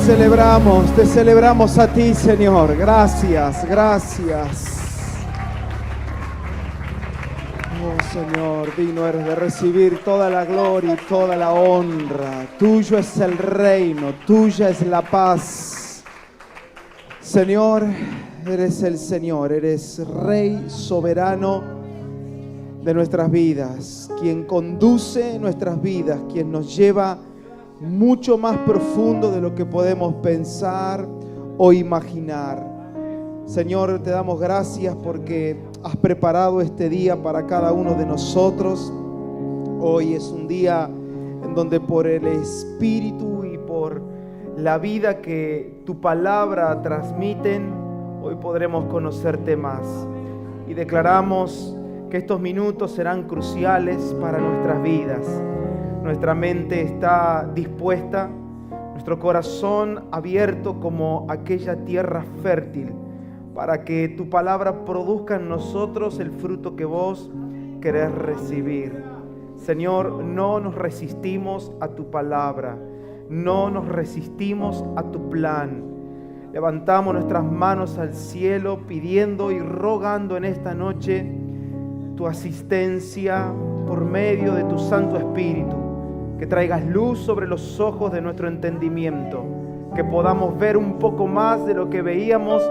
Te celebramos a ti, Señor. Gracias, gracias. Oh, Señor, digno eres de recibir toda la gloria y toda la honra. Tuyo es el reino, tuya es la paz. Señor, eres el Señor, eres Rey soberano de nuestras vidas, quien conduce nuestras vidas, quien nos lleva mucho más profundo de lo que podemos pensar o imaginar. Señor, te damos gracias porque has preparado este día para cada uno de nosotros. Hoy es un día en donde por el Espíritu y por la vida que tu palabra transmiten, hoy podremos conocerte más. Y declaramos que estos minutos serán cruciales para nuestras vidas. Nuestra mente está dispuesta, nuestro corazón abierto como aquella tierra fértil, para que tu palabra produzca en nosotros el fruto que vos querés recibir. Señor, no nos resistimos a tu palabra, no nos resistimos a tu plan. Levantamos nuestras manos al cielo pidiendo y rogando en esta noche tu asistencia por medio de tu Santo Espíritu. Que traigas luz sobre los ojos de nuestro entendimiento, que podamos ver un poco más de lo que veíamos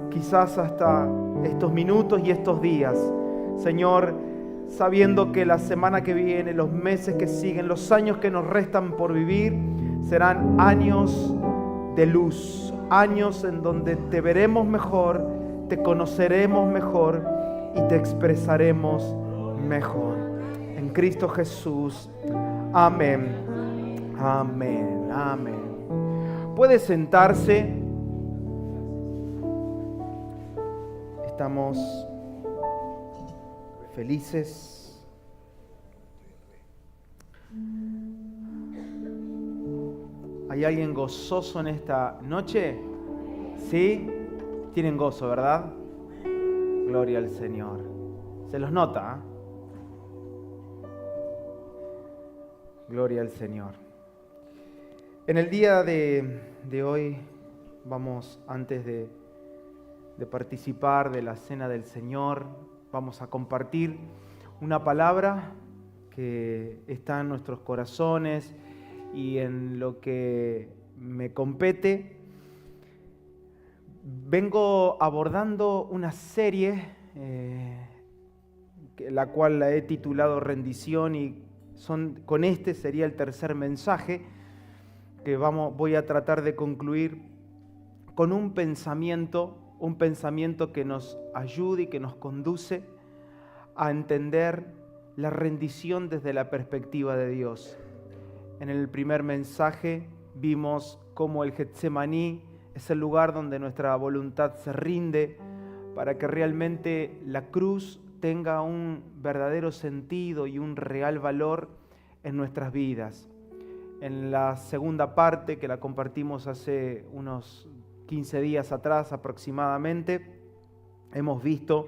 quizás hasta estos minutos y estos días. Señor, sabiendo que la semana que viene, los meses que siguen, los años que nos restan por vivir, serán años de luz, años en donde te veremos mejor, te conoceremos mejor y te expresaremos mejor. En Cristo Jesús. Amén. Amén. Amén. Puede sentarse. Estamos felices. ¿Hay alguien gozoso en esta noche? ¿Sí? Tienen gozo, ¿verdad? Gloria al Señor. Se los nota, ¿eh? Gloria al Señor. En el día de hoy vamos, antes de participar de la cena del Señor, vamos a compartir una palabra que está en nuestros corazones y en lo que me compete. Vengo abordando una serie la cual la he titulado Rendición y con este sería el tercer mensaje que voy a tratar de concluir con un pensamiento que nos ayude y que nos conduce a entender la rendición desde la perspectiva de Dios. En el primer mensaje vimos cómo el Getsemaní es el lugar donde nuestra voluntad se rinde para que realmente la cruz tenga un verdadero sentido y un real valor en nuestras vidas. En la segunda parte, que la compartimos hace unos 15 días atrás aproximadamente, hemos visto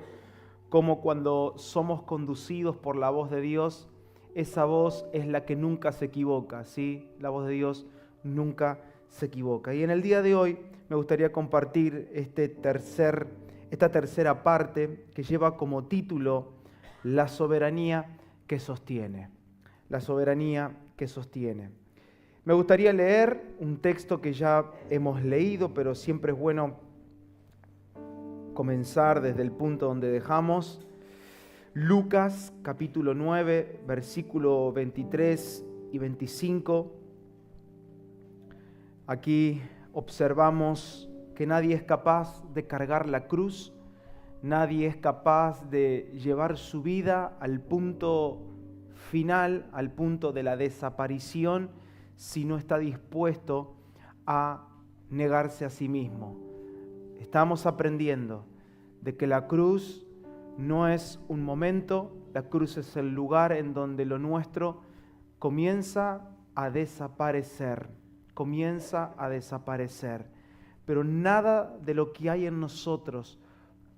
cómo cuando somos conducidos por la voz de Dios, esa voz es la que nunca se equivoca, ¿sí? La voz de Dios nunca se equivoca. Y en el día de hoy me gustaría compartir esta tercera parte que lleva como título La soberanía que sostiene. La soberanía que sostiene. Me gustaría leer un texto que ya hemos leído, pero siempre es bueno comenzar desde el punto donde dejamos. Lucas capítulo 9, versículo 23 y 25. Aquí observamos que nadie es capaz de cargar la cruz, nadie es capaz de llevar su vida al punto final, al punto de la desaparición, si no está dispuesto a negarse a sí mismo. Estamos aprendiendo de que la cruz no es un momento, la cruz es el lugar en donde lo nuestro comienza a desaparecer, pero nada de lo que hay en nosotros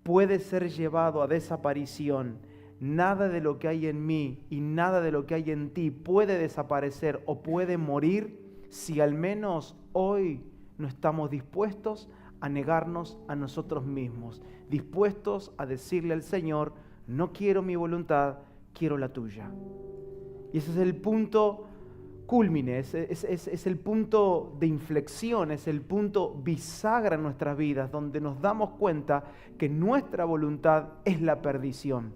puede ser llevado a desaparición. Nada de lo que hay en mí y nada de lo que hay en ti puede desaparecer o puede morir si al menos hoy no estamos dispuestos a negarnos a nosotros mismos, dispuestos a decirle al Señor, no quiero mi voluntad, quiero la tuya. Y ese es el punto cúlmine, es el punto de inflexión, es el punto bisagra en nuestras vidas, donde nos damos cuenta que nuestra voluntad es la perdición,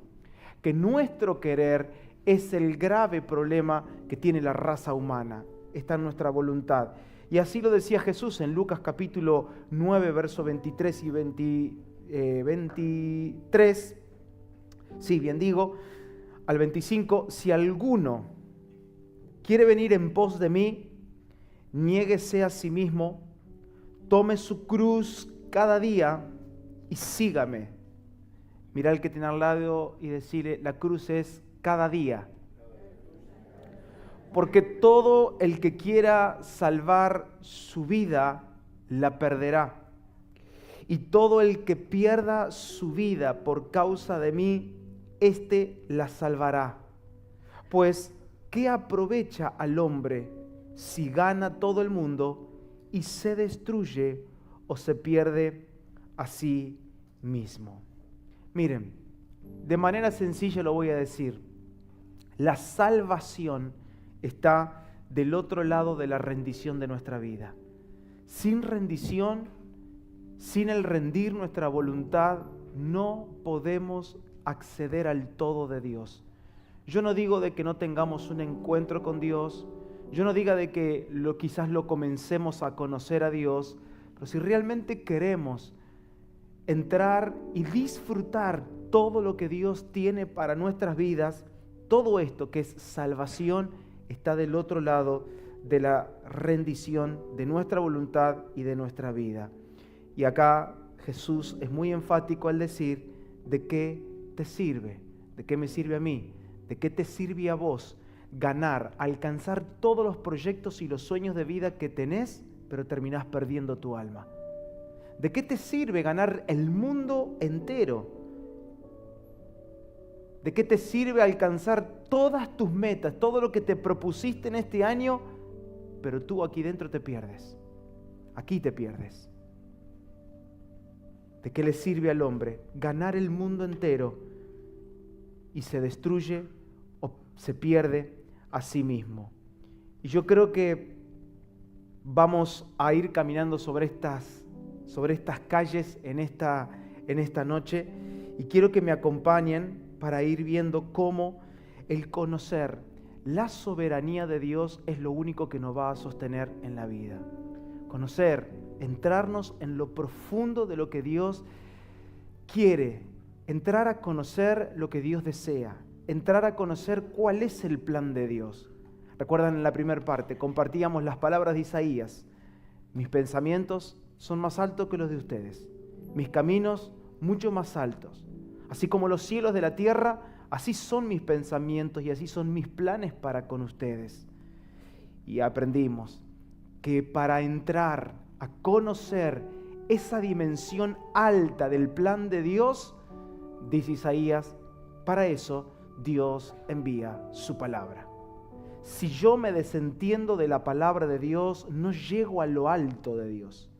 que nuestro querer es el grave problema que tiene la raza humana, está en nuestra voluntad. Y así lo decía Jesús en Lucas capítulo 9, versos 23 y 23, sí, bien digo, al 25, si alguno quiere venir en pos de mí, niéguese a sí mismo, tome su cruz cada día y sígame. Mira al que tiene al lado y decirle, la cruz es cada día. Porque todo el que quiera salvar su vida, la perderá. Y todo el que pierda su vida por causa de mí, éste la salvará. Pues, ¿qué aprovecha al hombre si gana todo el mundo y se destruye o se pierde a sí mismo? Miren, de manera sencilla lo voy a decir. La salvación está del otro lado de la rendición de nuestra vida. Sin rendición, sin el rendir nuestra voluntad, no podemos acceder al todo de Dios. Yo no digo de que no tengamos un encuentro con Dios, yo no digo de que quizás lo comencemos a conocer a Dios, pero si realmente queremos entrar y disfrutar todo lo que Dios tiene para nuestras vidas, todo esto que es salvación está del otro lado de la rendición de nuestra voluntad y de nuestra vida. Y acá Jesús es muy enfático al decir, ¿de qué te sirve? ¿De qué me sirve a mí? ¿De qué te sirve a vos ganar, alcanzar todos los proyectos y los sueños de vida que tenés, pero terminás perdiendo tu alma? ¿De qué te sirve ganar el mundo entero? ¿De qué te sirve alcanzar todas tus metas, todo lo que te propusiste en este año, pero tú aquí dentro te pierdes? Aquí te pierdes. ¿De qué le sirve al hombre ganar el mundo entero y se destruye o se pierde a sí mismo? Y yo creo que vamos a ir caminando sobre estas calles en esta noche, y quiero que me acompañen para ir viendo cómo el conocer la soberanía de Dios es lo único que nos va a sostener en la vida. Conocer, entrarnos en lo profundo de lo que Dios quiere, entrar a conocer lo que Dios desea, entrar a conocer cuál es el plan de Dios. Recuerdan en la primera parte, compartíamos las palabras de Isaías: mis pensamientos son más altos que los de ustedes, mis caminos mucho más altos. Así como los cielos de la tierra, así son mis pensamientos y así son mis planes para con ustedes. Y aprendimos que para entrar a conocer esa dimensión alta del plan de Dios, dice Isaías, para eso Dios envía su palabra. Si yo me desentiendo de la palabra de Dios, no llego a lo alto de Dios.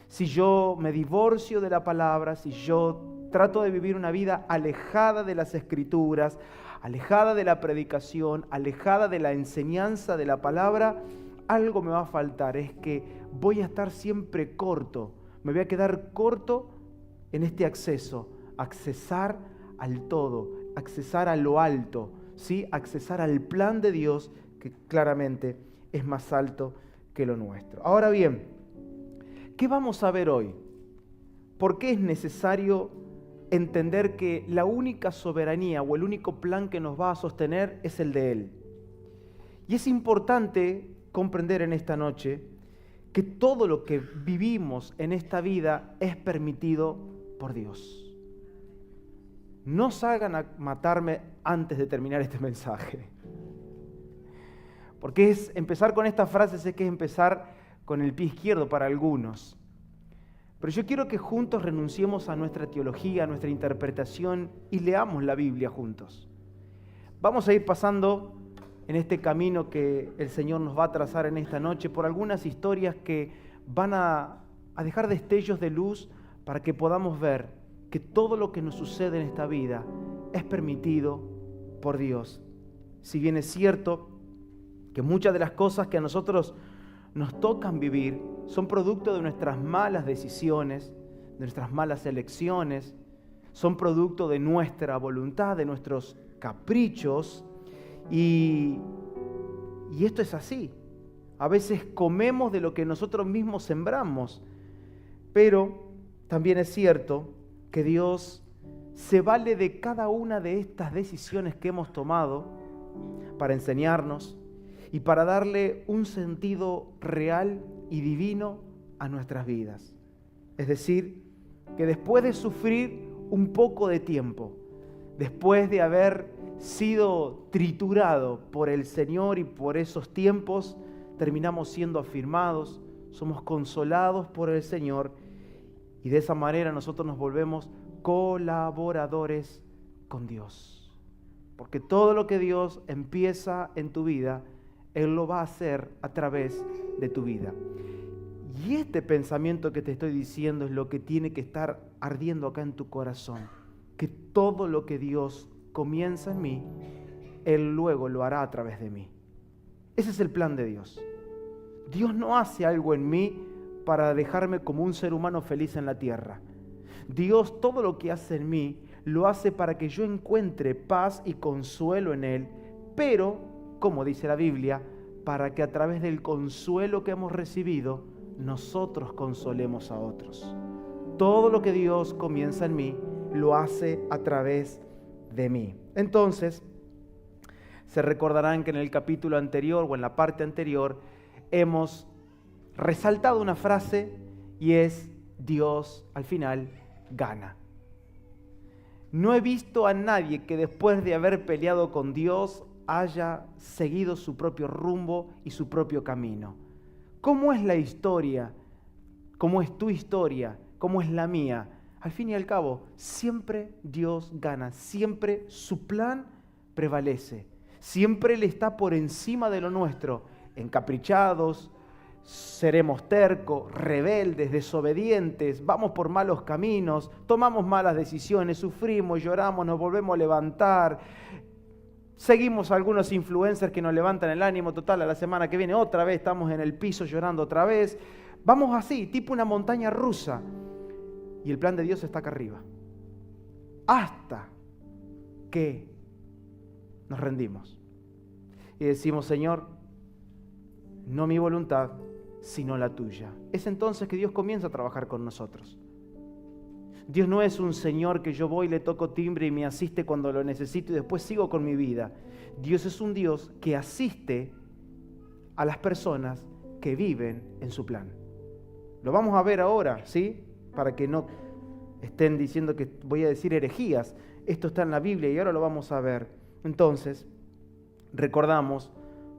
Si yo me divorcio de la palabra, si yo trato de vivir una vida alejada de las Escrituras, alejada de la predicación, alejada de la enseñanza de la palabra, algo me va a faltar, es que voy a estar siempre corto, me voy a quedar corto en este acceso, accesar al todo, accesar a lo alto, ¿sí? Accesar al plan de Dios que claramente es más alto que lo nuestro. Ahora bien, ¿qué vamos a ver hoy? ¿Por qué es necesario entender que la única soberanía o el único plan que nos va a sostener es el de Él? Y es importante comprender en esta noche que todo lo que vivimos en esta vida es permitido por Dios. No salgan a matarme antes de terminar este mensaje. Porque es empezar con esta frase, sé que es empezar con el pie izquierdo para algunos. Pero yo quiero que juntos renunciemos a nuestra teología, a nuestra interpretación y leamos la Biblia juntos. Vamos a ir pasando en este camino que el Señor nos va a trazar en esta noche, por algunas historias que van a dejar destellos de luz para que podamos ver que todo lo que nos sucede en esta vida es permitido por Dios. Si bien es cierto que muchas de las cosas que a nosotros nos tocan vivir son producto de nuestras malas decisiones, de nuestras malas elecciones, son producto de nuestra voluntad, de nuestros caprichos, y esto es así. A veces comemos de lo que nosotros mismos sembramos, pero también es cierto que Dios se vale de cada una de estas decisiones que hemos tomado para enseñarnos y para darle un sentido real y divino a nuestras vidas. Es decir, que después de sufrir un poco de tiempo, después de haber sido triturado por el Señor y por esos tiempos, terminamos siendo afirmados, somos consolados por el Señor, y de esa manera nosotros nos volvemos colaboradores con Dios. Porque todo lo que Dios empieza en tu vida, Él lo va a hacer a través de tu vida. Y este pensamiento que te estoy diciendo es lo que tiene que estar ardiendo acá en tu corazón. Que todo lo que Dios comienza en mí, Él luego lo hará a través de mí. Ese es el plan de Dios. Dios no hace algo en mí para dejarme como un ser humano feliz en la tierra. Dios todo lo que hace en mí lo hace para que yo encuentre paz y consuelo en Él, pero, como dice la Biblia, para que a través del consuelo que hemos recibido, nosotros consolemos a otros. Todo lo que Dios comienza en mí, lo hace a través de mí. Entonces, se recordarán que en el capítulo anterior o en la parte anterior hemos resaltado una frase y es: Dios al final gana. No he visto a nadie que después de haber peleado con Dios haya seguido su propio rumbo y su propio camino. ¿Cómo es la historia? ¿Cómo es tu historia? ¿Cómo es la mía? Al fin y al cabo, siempre Dios gana, siempre su plan prevalece, siempre Él está por encima de lo nuestro. Encaprichados, seremos tercos, rebeldes, desobedientes, vamos por malos caminos, tomamos malas decisiones, sufrimos, lloramos, nos volvemos a levantar, seguimos a algunos influencers que nos levantan el ánimo, total, a la semana que viene otra vez estamos en el piso llorando otra vez. Vamos así, tipo una montaña rusa. Y el plan de Dios está acá arriba. Hasta que nos rendimos. Y decimos: Señor, no mi voluntad, sino la tuya. Es entonces que Dios comienza a trabajar con nosotros. Dios no es un Señor que yo voy, le toco timbre y me asiste cuando lo necesito y después sigo con mi vida. Dios es un Dios que asiste a las personas que viven en su plan. Lo vamos a ver ahora, ¿sí? Para que no estén diciendo que voy a decir herejías. Esto está en la Biblia y ahora lo vamos a ver. Entonces, recordamos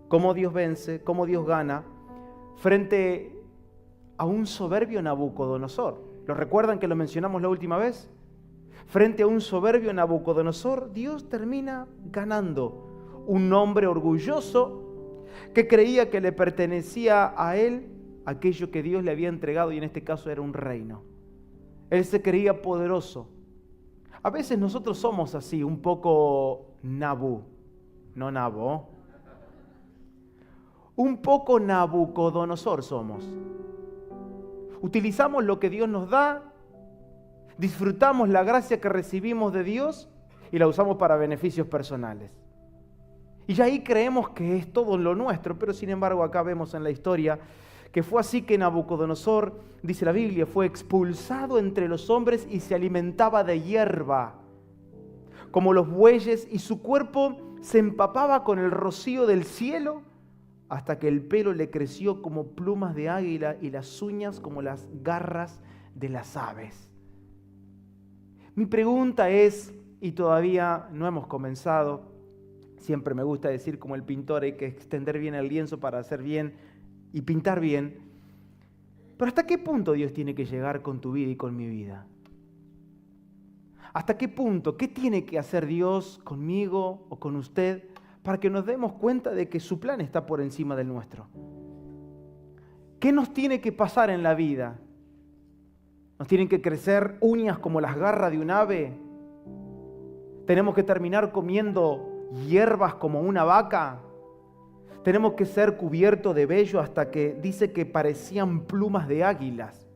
cómo Dios vence, cómo Dios gana frente a un soberbio Nabucodonosor. ¿Lo recuerdan que lo mencionamos la última vez? Frente a un soberbio Nabucodonosor, Dios termina ganando. Un hombre orgulloso que creía que le pertenecía a él aquello que Dios le había entregado, y en este caso era un reino. Él se creía poderoso. A veces nosotros somos así, un poco Nabú, no Nabo. Un poco Nabucodonosor somos. Utilizamos lo que Dios nos da, disfrutamos la gracia que recibimos de Dios y la usamos para beneficios personales. Y ya ahí creemos que es todo lo nuestro, pero sin embargo acá vemos en la historia que fue así que Nabucodonosor, dice la Biblia, fue expulsado entre los hombres y se alimentaba de hierba, como los bueyes, y su cuerpo se empapaba con el rocío del cielo, hasta que el pelo le creció como plumas de águila y las uñas como las garras de las aves. Mi pregunta es, y todavía no hemos comenzado, siempre me gusta decir como el pintor, hay que extender bien el lienzo para hacer bien y pintar bien, pero ¿hasta qué punto Dios tiene que llegar con tu vida y con mi vida? ¿Hasta qué punto? ¿Qué tiene que hacer Dios conmigo o con usted para que nos demos cuenta de que su plan está por encima del nuestro. ¿Qué nos tiene que pasar en la vida? ¿Nos tienen que crecer uñas como las garras de un ave? ¿Tenemos que terminar comiendo hierbas como una vaca? ¿Tenemos que ser cubiertos de vello hasta que dice que parecían plumas de águilas?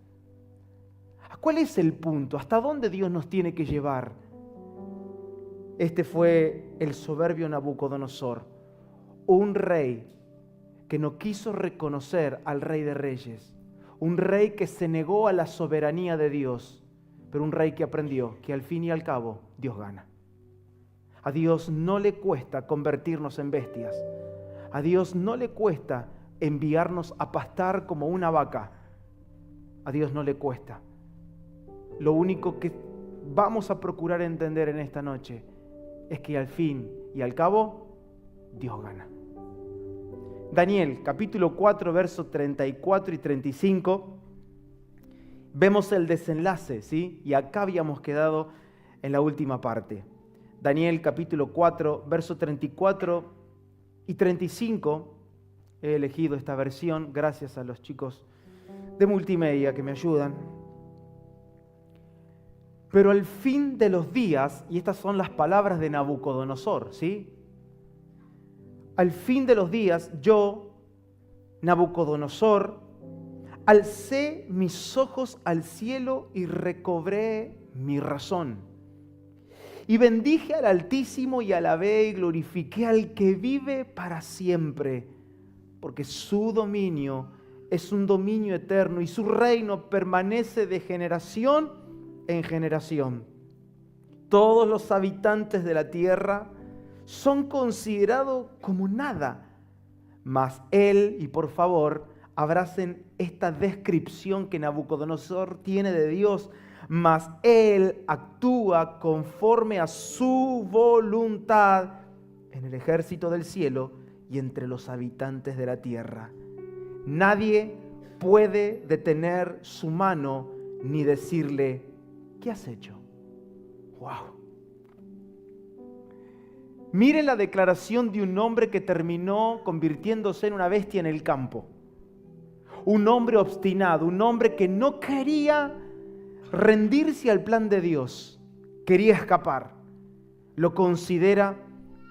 ¿Cuál es el punto? ¿Hasta dónde Dios nos tiene que llevar? Este fue el soberbio Nabucodonosor, un rey que no quiso reconocer al Rey de Reyes, un rey que se negó a la soberanía de Dios, pero un rey que aprendió que al fin y al cabo Dios gana. A Dios no le cuesta convertirnos en bestias. A Dios no le cuesta enviarnos a pastar como una vaca. A Dios no le cuesta. Lo único que vamos a procurar entender en esta noche es que al fin y al cabo Dios gana. Daniel, capítulo 4, versos 34 y 35, vemos el desenlace, ¿sí? Y acá habíamos quedado en la última parte. Daniel, capítulo 4, versos 34 y 35, he elegido esta versión gracias a los chicos de multimedia que me ayudan. Pero al fin de los días, y estas son las palabras de Nabucodonosor, ¿sí? Al fin de los días, yo, Nabucodonosor, alcé mis ojos al cielo y recobré mi razón. Y bendije al Altísimo y alabé y glorifiqué al que vive para siempre, porque su dominio es un dominio eterno y su reino permanece de generación en generación. Todos los habitantes de la tierra son considerados como nada, mas él, y por favor, abracen esta descripción que Nabucodonosor tiene de Dios, mas él actúa conforme a su voluntad en el ejército del cielo y entre los habitantes de la tierra. Nadie puede detener su mano ni decirle, ¿qué has hecho? ¡Wow! Miren la declaración de un hombre que terminó convirtiéndose en una bestia en el campo. Un hombre obstinado, un hombre que no quería rendirse al plan de Dios, quería escapar. Lo considera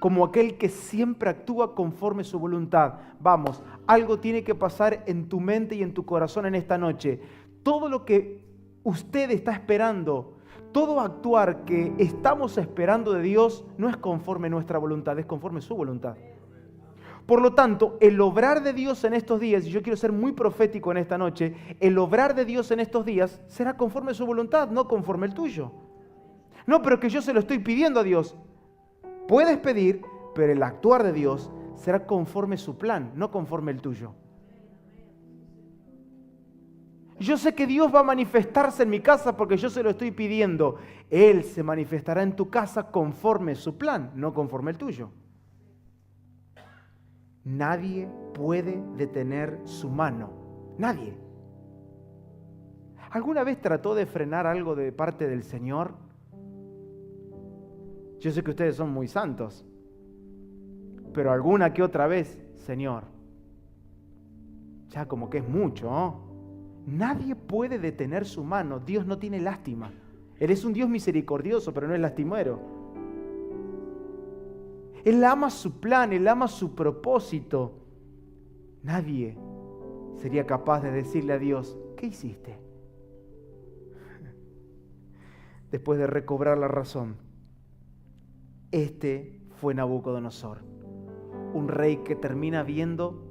como aquel que siempre actúa conforme a su voluntad. Vamos, algo tiene que pasar en tu mente y en tu corazón en esta noche. Todo lo que usted está esperando, todo actuar que estamos esperando de Dios no es conforme a nuestra voluntad, es conforme a su voluntad. Por lo tanto, el obrar de Dios en estos días, y yo quiero ser muy profético en esta noche, el obrar de Dios en estos días será conforme a su voluntad, no conforme al tuyo. No, pero que yo se lo estoy pidiendo a Dios. Puedes pedir, pero el actuar de Dios será conforme a su plan, no conforme al tuyo. Yo sé que Dios va a manifestarse en mi casa porque yo se lo estoy pidiendo. Él se manifestará en tu casa conforme a su plan, no conforme al tuyo. Nadie puede detener su mano. Nadie. ¿Alguna vez trató de frenar algo de parte del Señor? Yo sé que ustedes son muy santos, pero alguna que otra vez, Señor, ya como que es mucho, ¿no? Nadie puede detener su mano. Dios no tiene lástima. Él es un Dios misericordioso, pero no es lastimero. Él ama su plan, Él ama su propósito. Nadie sería capaz de decirle a Dios, ¿qué hiciste? Después de recobrar la razón. Este fue Nabucodonosor, un rey que termina viendo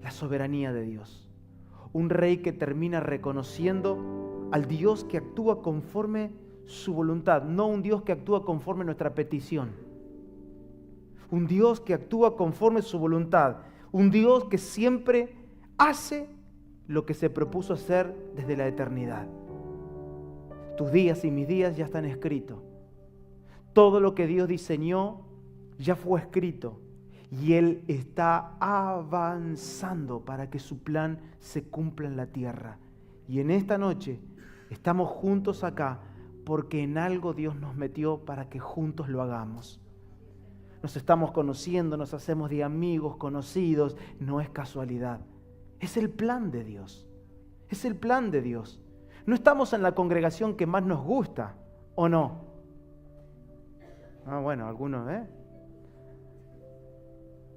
la soberanía de Dios. Un rey que termina reconociendo al Dios que actúa conforme su voluntad, no un Dios que actúa conforme nuestra petición. Un Dios que actúa conforme su voluntad, un Dios que siempre hace lo que se propuso hacer desde la eternidad. Tus días y mis días ya están escritos. Todo lo que Dios diseñó ya fue escrito. Y Él está avanzando para que su plan se cumpla en la tierra. Y en esta noche estamos juntos acá porque en algo Dios nos metió para que juntos lo hagamos. nos estamos conociendo, nos hacemos de amigos, conocidos. No es casualidad. Es el plan de Dios. Es el plan de Dios. No estamos en la congregación que más nos gusta, ¿o no? Bueno, algunos,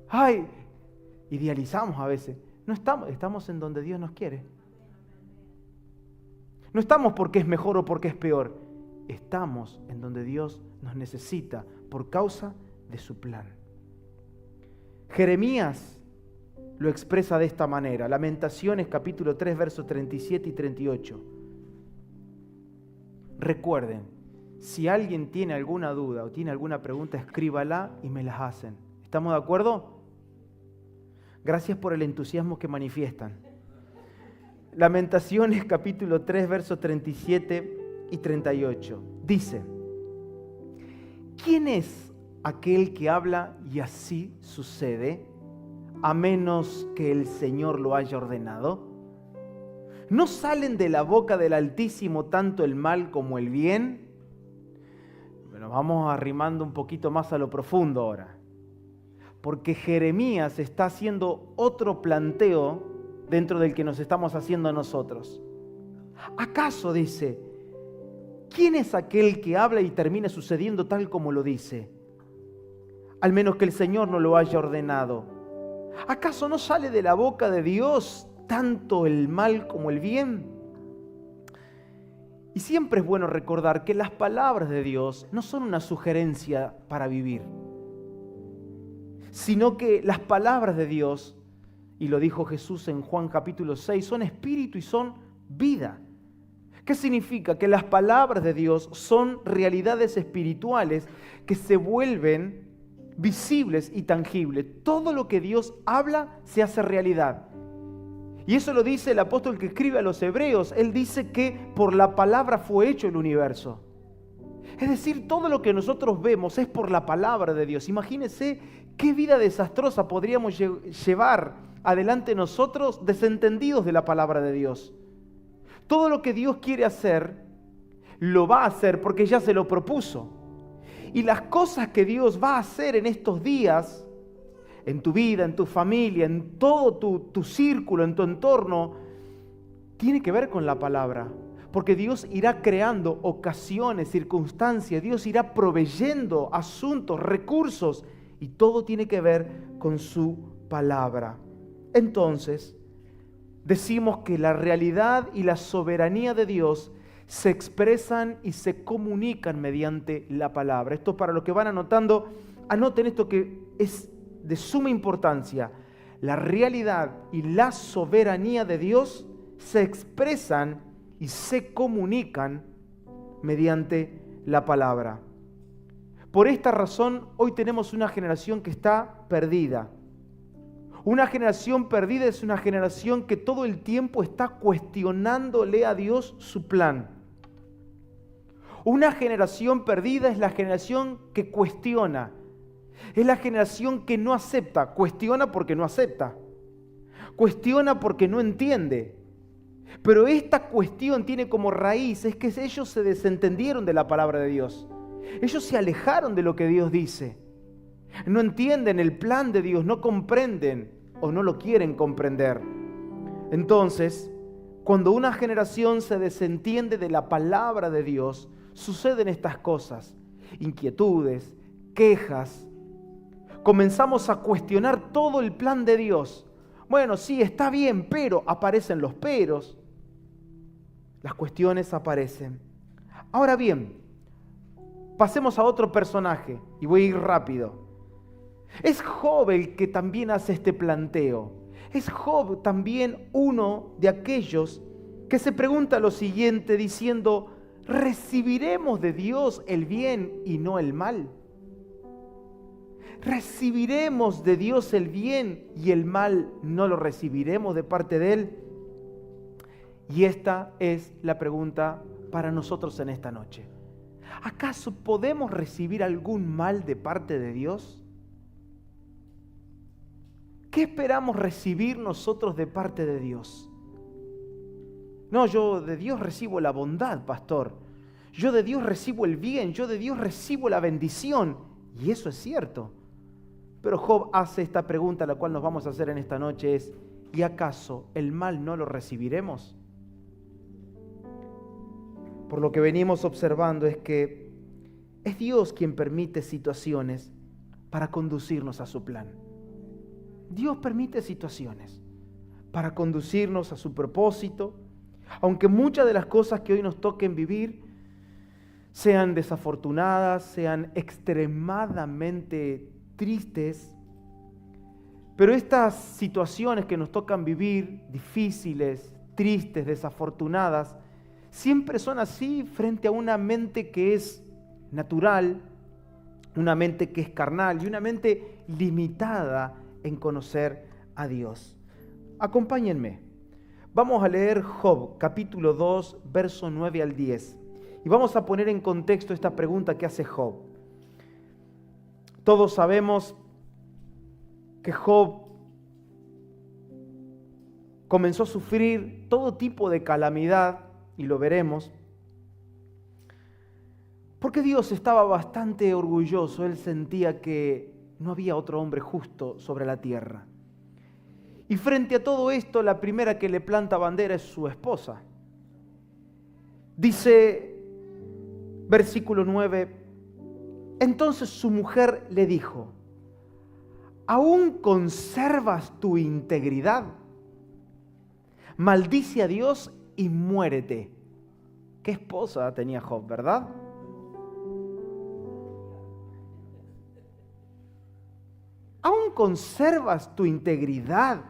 Ay, idealizamos a veces. No estamos en donde Dios nos quiere. No estamos porque es mejor o porque es peor. Estamos en donde Dios nos necesita por causa de su plan. Jeremías lo expresa de esta manera. Lamentaciones capítulo 3, versos 37 y 38. Recuerden, si alguien tiene alguna duda o tiene alguna pregunta, escríbala y me las hacen. ¿Estamos de acuerdo? Gracias por el entusiasmo que manifiestan. Lamentaciones capítulo 3, versos 37 y 38. Dice: ¿quién es aquel que habla y así sucede, a menos que el Señor lo haya ordenado? ¿No salen de la boca del Altísimo tanto el mal como el bien? Bueno, vamos arrimando un poquito más a lo profundo ahora. Porque Jeremías está haciendo otro planteo dentro del que nos estamos haciendo nosotros. ¿Acaso, dice, quién es aquel que habla y termina sucediendo tal como lo dice? Al menos que el Señor no lo haya ordenado. ¿Acaso no sale de la boca de Dios tanto el mal como el bien? Y siempre es bueno recordar que las palabras de Dios no son una sugerencia para vivir, sino que las palabras de Dios, y lo dijo Jesús en Juan capítulo 6, son espíritu y son vida. ¿Qué significa? Que las palabras de Dios son realidades espirituales que se vuelven visibles y tangibles. Todo lo que Dios habla se hace realidad. Y eso lo dice el apóstol que escribe a los hebreos. Él dice que por la palabra fue hecho el universo. Es decir, todo lo que nosotros vemos es por la palabra de Dios. Imagínense qué vida desastrosa podríamos llevar adelante nosotros desentendidos de la palabra de Dios. Todo lo que Dios quiere hacer, lo va a hacer porque ya se lo propuso. Y las cosas que Dios va a hacer en estos días, en tu vida, en tu familia, en todo tu círculo, en tu entorno, tiene que ver con la palabra. Porque Dios irá creando ocasiones, circunstancias, Dios irá proveyendo asuntos, recursos, y todo tiene que ver con su palabra. Entonces, decimos que la realidad y la soberanía de Dios se expresan y se comunican mediante la palabra. Esto para los que van anotando, anoten esto que es de suma importancia. La realidad y la soberanía de Dios se expresan y se comunican mediante la palabra. Por esta razón, hoy tenemos una generación que está perdida. Una generación perdida es una generación que todo el tiempo está cuestionándole a Dios su plan. Una generación perdida es la generación que cuestiona. Es la generación que no acepta. Cuestiona porque no acepta. Cuestiona porque no entiende. Pero esta cuestión tiene como raíz es que ellos se desentendieron de la palabra de Dios. Ellos se alejaron de lo que Dios dice. No entienden el plan de Dios, no comprenden o no lo quieren comprender. Entonces, cuando una generación se desentiende de la palabra de Dios, suceden estas cosas: inquietudes, quejas. Comenzamos a cuestionar todo el plan de Dios. Bueno, sí, está bien, pero aparecen los peros. Las cuestiones aparecen. Ahora bien, pasemos a otro personaje y voy a ir rápido. Es Job el que también hace este planteo. Es Job también uno de aquellos que se pregunta lo siguiente diciendo: ¿recibiremos de Dios el bien y no el mal? ¿Recibiremos de Dios el bien y el mal no lo recibiremos de parte de Él? Y esta es la pregunta para nosotros en esta noche. ¿Acaso podemos recibir algún mal de parte de Dios? ¿Qué esperamos recibir nosotros de parte de Dios? No, yo de Dios recibo la bondad, pastor. Yo de Dios recibo el bien, yo de Dios recibo la bendición. Y eso es cierto. Pero Job hace esta pregunta, la cual nos vamos a hacer en esta noche, es: ¿y acaso el mal no lo recibiremos? Por lo que venimos observando es que es Dios quien permite situaciones para conducirnos a su plan. Dios permite situaciones para conducirnos a su propósito, aunque muchas de las cosas que hoy nos toquen vivir sean desafortunadas, sean extremadamente tristes, pero estas situaciones que nos tocan vivir, difíciles, tristes, desafortunadas, siempre son así frente a una mente que es natural, una mente que es carnal y una mente limitada en conocer a Dios. Acompáñenme. Vamos a leer Job, capítulo 2, verso 9 al 10. Y vamos a poner en contexto esta pregunta que hace Job. Todos sabemos que Job comenzó a sufrir todo tipo de calamidad, y lo veremos, porque Dios estaba bastante orgulloso. Él sentía que no había otro hombre justo sobre la tierra. Y frente a todo esto, la primera que le planta bandera es su esposa. Dice, versículo 9, entonces su mujer le dijo: ¿aún conservas tu integridad? Maldice a Dios y muérete. ¿Qué esposa tenía Job, verdad? ¿Aún conservas tu integridad?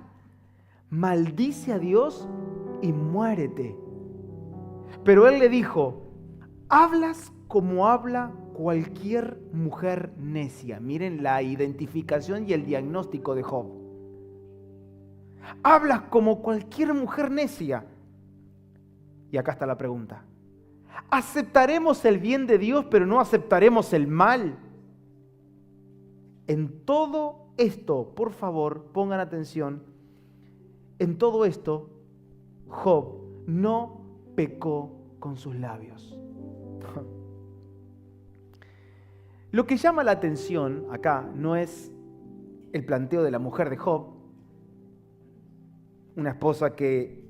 Maldice a Dios y muérete. Pero él le dijo: hablas como habla cualquier mujer necia. Miren la identificación y el diagnóstico de Job. Hablas como cualquier mujer necia. Y acá está la pregunta: ¿aceptaremos el bien de Dios pero no aceptaremos el mal? En todo esto, por favor, pongan atención, en todo esto, Job no pecó con sus labios. Lo que llama la atención acá no es el planteo de la mujer de Job, una esposa que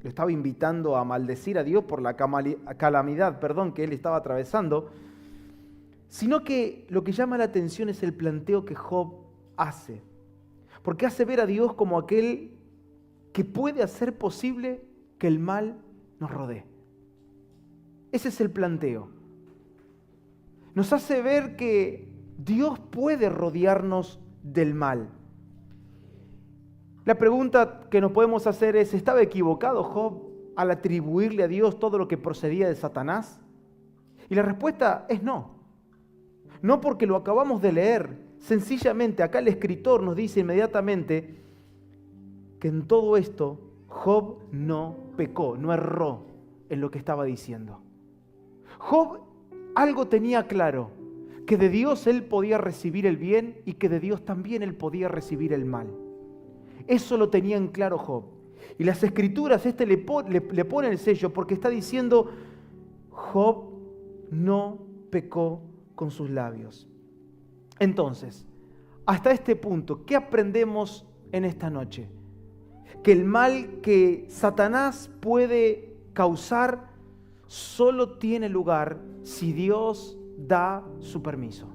lo estaba invitando a maldecir a Dios por la calamidad que él estaba atravesando, sino que lo que llama la atención es el planteo que Job hace, porque hace ver a Dios como aquel que puede hacer posible que el mal nos rodee. Ese es el planteo. Nos hace ver que Dios puede rodearnos del mal. La pregunta que nos podemos hacer es: ¿estaba equivocado Job al atribuirle a Dios todo lo que procedía de Satanás? Y la respuesta es no. No, porque lo acabamos de leer. Sencillamente acá el escritor nos dice inmediatamente que en todo esto Job no pecó, no erró en lo que estaba diciendo. Job algo tenía claro: que de Dios él podía recibir el bien y que de Dios también él podía recibir el mal. Eso lo tenía en claro Job. Y las escrituras le pone el sello porque está diciendo: Job no pecó con sus labios. Entonces, hasta este punto, ¿qué aprendemos en esta noche? Que el mal que Satanás puede causar solo tiene lugar si Dios da su permiso.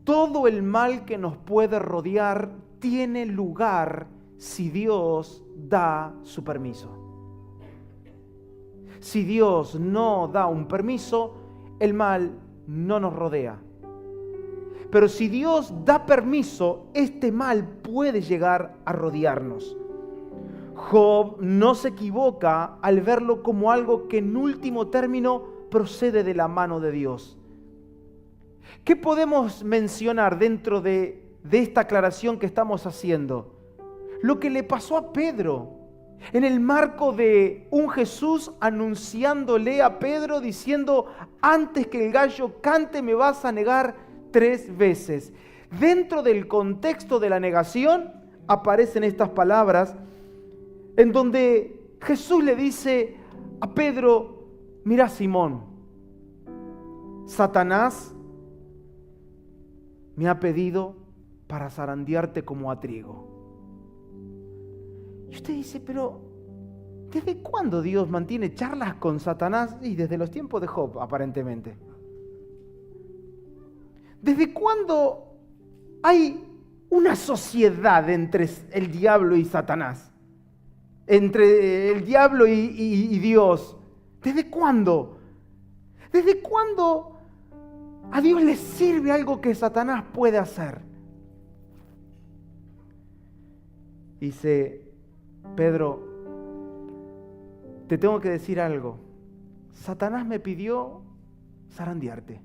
Todo el mal que nos puede rodear tiene lugar si Dios da su permiso. Si Dios no da un permiso, el mal no nos rodea. Pero si Dios da permiso, este mal puede llegar a rodearnos. Job no se equivoca al verlo como algo que en último término procede de la mano de Dios. ¿Qué podemos mencionar dentro de esta aclaración que estamos haciendo? Lo que le pasó a Pedro, en el marco de un Jesús anunciándole a Pedro, diciendo: antes que el gallo cante me vas a negar 3 veces. Dentro del contexto de la negación aparecen estas palabras en donde Jesús le dice a Pedro: mira, Simón, Satanás me ha pedido para zarandearte como a trigo. Y usted dice, pero ¿desde cuándo Dios mantiene charlas con Satanás? Y desde los tiempos de Job, aparentemente. ¿Desde cuándo hay una sociedad entre el diablo y Satanás? Entre el diablo y Dios. ¿Desde cuándo? ¿Desde cuándo a Dios le sirve algo que Satanás puede hacer? Dice Pedro, te tengo que decir algo. Satanás me pidió zarandearte,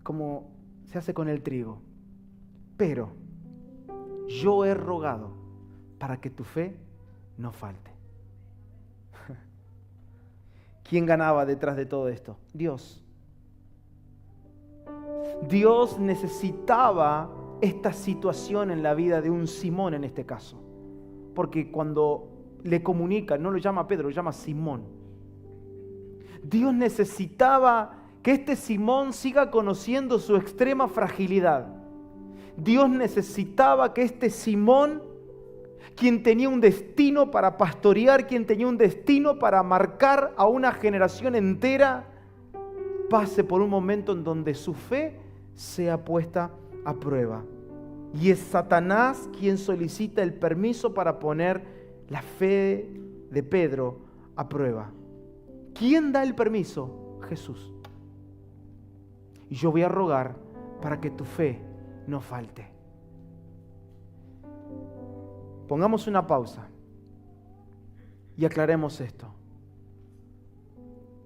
como se hace con el trigo. Pero yo he rogado para que tu fe no falte. ¿Quién ganaba detrás de todo esto? Dios. Dios necesitaba esta situación en la vida de un Simón en este caso. Porque cuando le comunica, no lo llama Pedro, lo llama Simón. Dios necesitaba que este Simón siga conociendo su extrema fragilidad. Dios necesitaba que este Simón, quien tenía un destino para pastorear, quien tenía un destino para marcar a una generación entera, pase por un momento en donde su fe sea puesta a prueba. Y es Satanás quien solicita el permiso para poner la fe de Pedro a prueba. ¿Quién da el permiso? Jesús. Y yo voy a rogar para que tu fe no falte. Pongamos una pausa y aclaremos esto.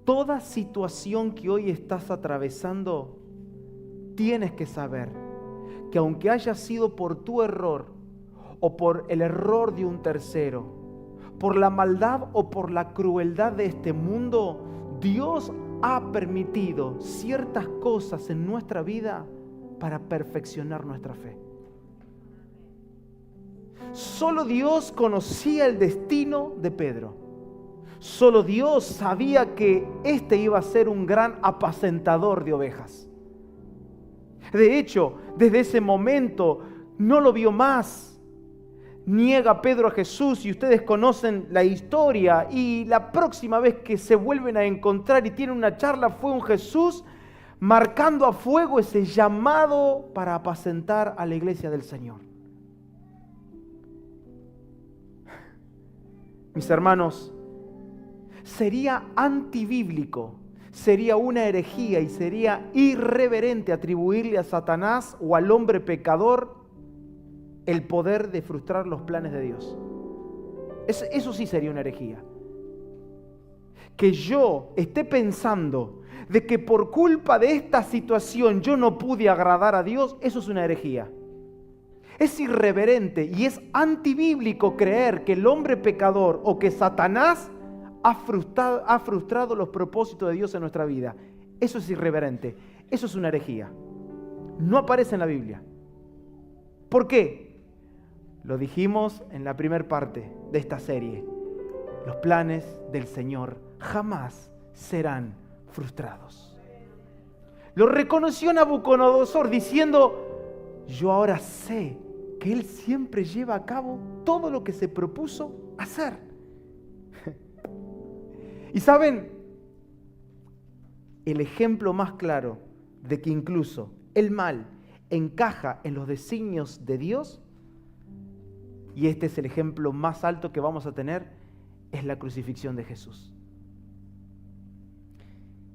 Toda situación que hoy estás atravesando, tienes que saber que aunque haya sido por tu error o por el error de un tercero, por la maldad o por la crueldad de este mundo, Dios ha permitido ciertas cosas en nuestra vida para perfeccionar nuestra fe. Solo Dios conocía el destino de Pedro. Solo Dios sabía que este iba a ser un gran apacentador de ovejas. De hecho, desde ese momento no lo vio más. Niega Pedro a Jesús y ustedes conocen la historia, y la próxima vez que se vuelven a encontrar y tienen una charla fue un Jesús marcando a fuego ese llamado para apacentar a la iglesia del Señor. Mis hermanos, sería antibíblico, sería una herejía y sería irreverente atribuirle a Satanás o al hombre pecador el poder de frustrar los planes de Dios. Eso sí sería una herejía. Que yo esté pensando de que por culpa de esta situación yo no pude agradar a Dios, eso es una herejía. Es irreverente y es antibíblico creer que el hombre pecador o que Satanás ha frustrado los propósitos de Dios en nuestra vida. Eso es irreverente, eso es una herejía. No aparece en la Biblia. ¿Por qué? Lo dijimos en la primera parte de esta serie. Los planes del Señor jamás serán frustrados. Lo reconoció Nabucodonosor diciendo: yo ahora sé que Él siempre lleva a cabo todo lo que se propuso hacer. Y saben, el ejemplo más claro de que incluso el mal encaja en los designios de Dios, y este es el ejemplo más alto que vamos a tener, es la crucifixión de Jesús.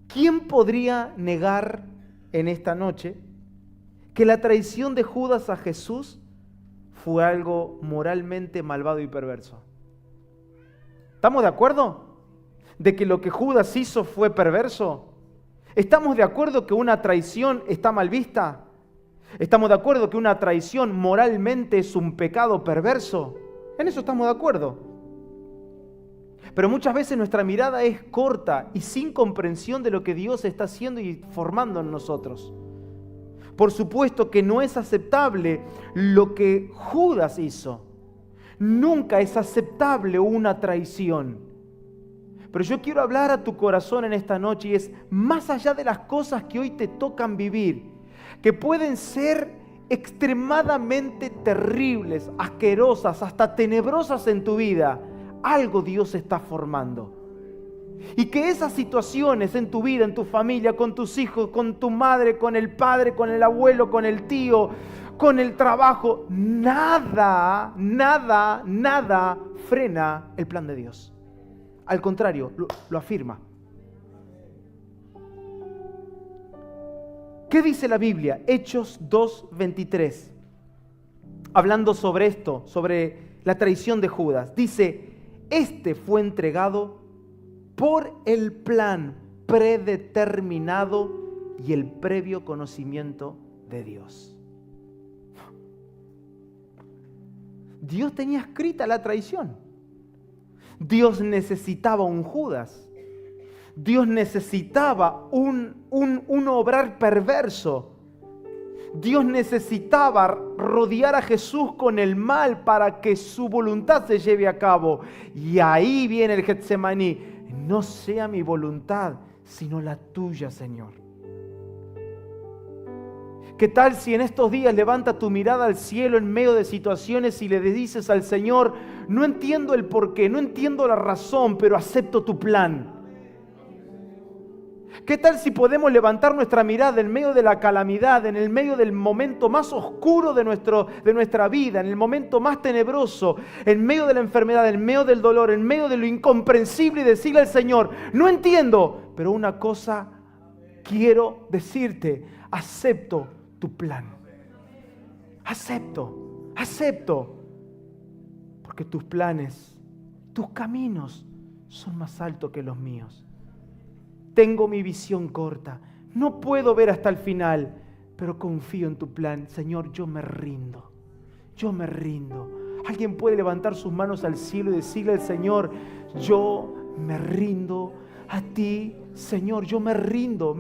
¿Quién podría negar en esta noche que la traición de Judas a Jesús fue algo moralmente malvado y perverso? ¿Estamos de acuerdo de que lo que Judas hizo fue perverso? ¿Estamos de acuerdo que una traición está mal vista? ¿Estamos de acuerdo que una traición moralmente es un pecado perverso? En eso estamos de acuerdo. Pero muchas veces nuestra mirada es corta y sin comprensión de lo que Dios está haciendo y formando en nosotros. Por supuesto que no es aceptable lo que Judas hizo. Nunca es aceptable una traición. Pero yo quiero hablar a tu corazón en esta noche, y es más allá de las cosas que hoy te tocan vivir, que pueden ser extremadamente terribles, asquerosas, hasta tenebrosas en tu vida, algo Dios está formando. Y que esas situaciones en tu vida, en tu familia, con tus hijos, con tu madre, con el padre, con el abuelo, con el tío, con el trabajo, nada frena el plan de Dios. Al contrario, lo afirma. ¿Qué dice la Biblia? Hechos 2:23. Hablando sobre esto, sobre la traición de Judas. Dice, este fue entregado por el plan predeterminado y el previo conocimiento de Dios. Dios tenía escrita la traición. Dios necesitaba un Judas. Dios necesitaba un obrar perverso. Dios necesitaba rodear a Jesús con el mal para que su voluntad se lleve a cabo. Y ahí viene el Getsemaní. No sea mi voluntad, sino la tuya, Señor. ¿Qué tal si en estos días levanta tu mirada al cielo en medio de situaciones y le dices al Señor, no entiendo el porqué, no entiendo la razón, pero acepto tu plan? ¿Qué tal si podemos levantar nuestra mirada en medio de la calamidad, en el medio del momento más oscuro de nuestra vida, en el momento más tenebroso, en medio de la enfermedad, en medio del dolor, en medio de lo incomprensible y decirle al Señor, no entiendo, pero una cosa quiero decirte, acepto tu plan. Acepto, porque tus planes, tus caminos son más altos que los míos. Tengo mi visión corta, no puedo ver hasta el final, pero confío en tu plan. Señor, yo me rindo. Alguien puede levantar sus manos al cielo y decirle al Señor, yo me rindo a ti, Señor, yo me rindo.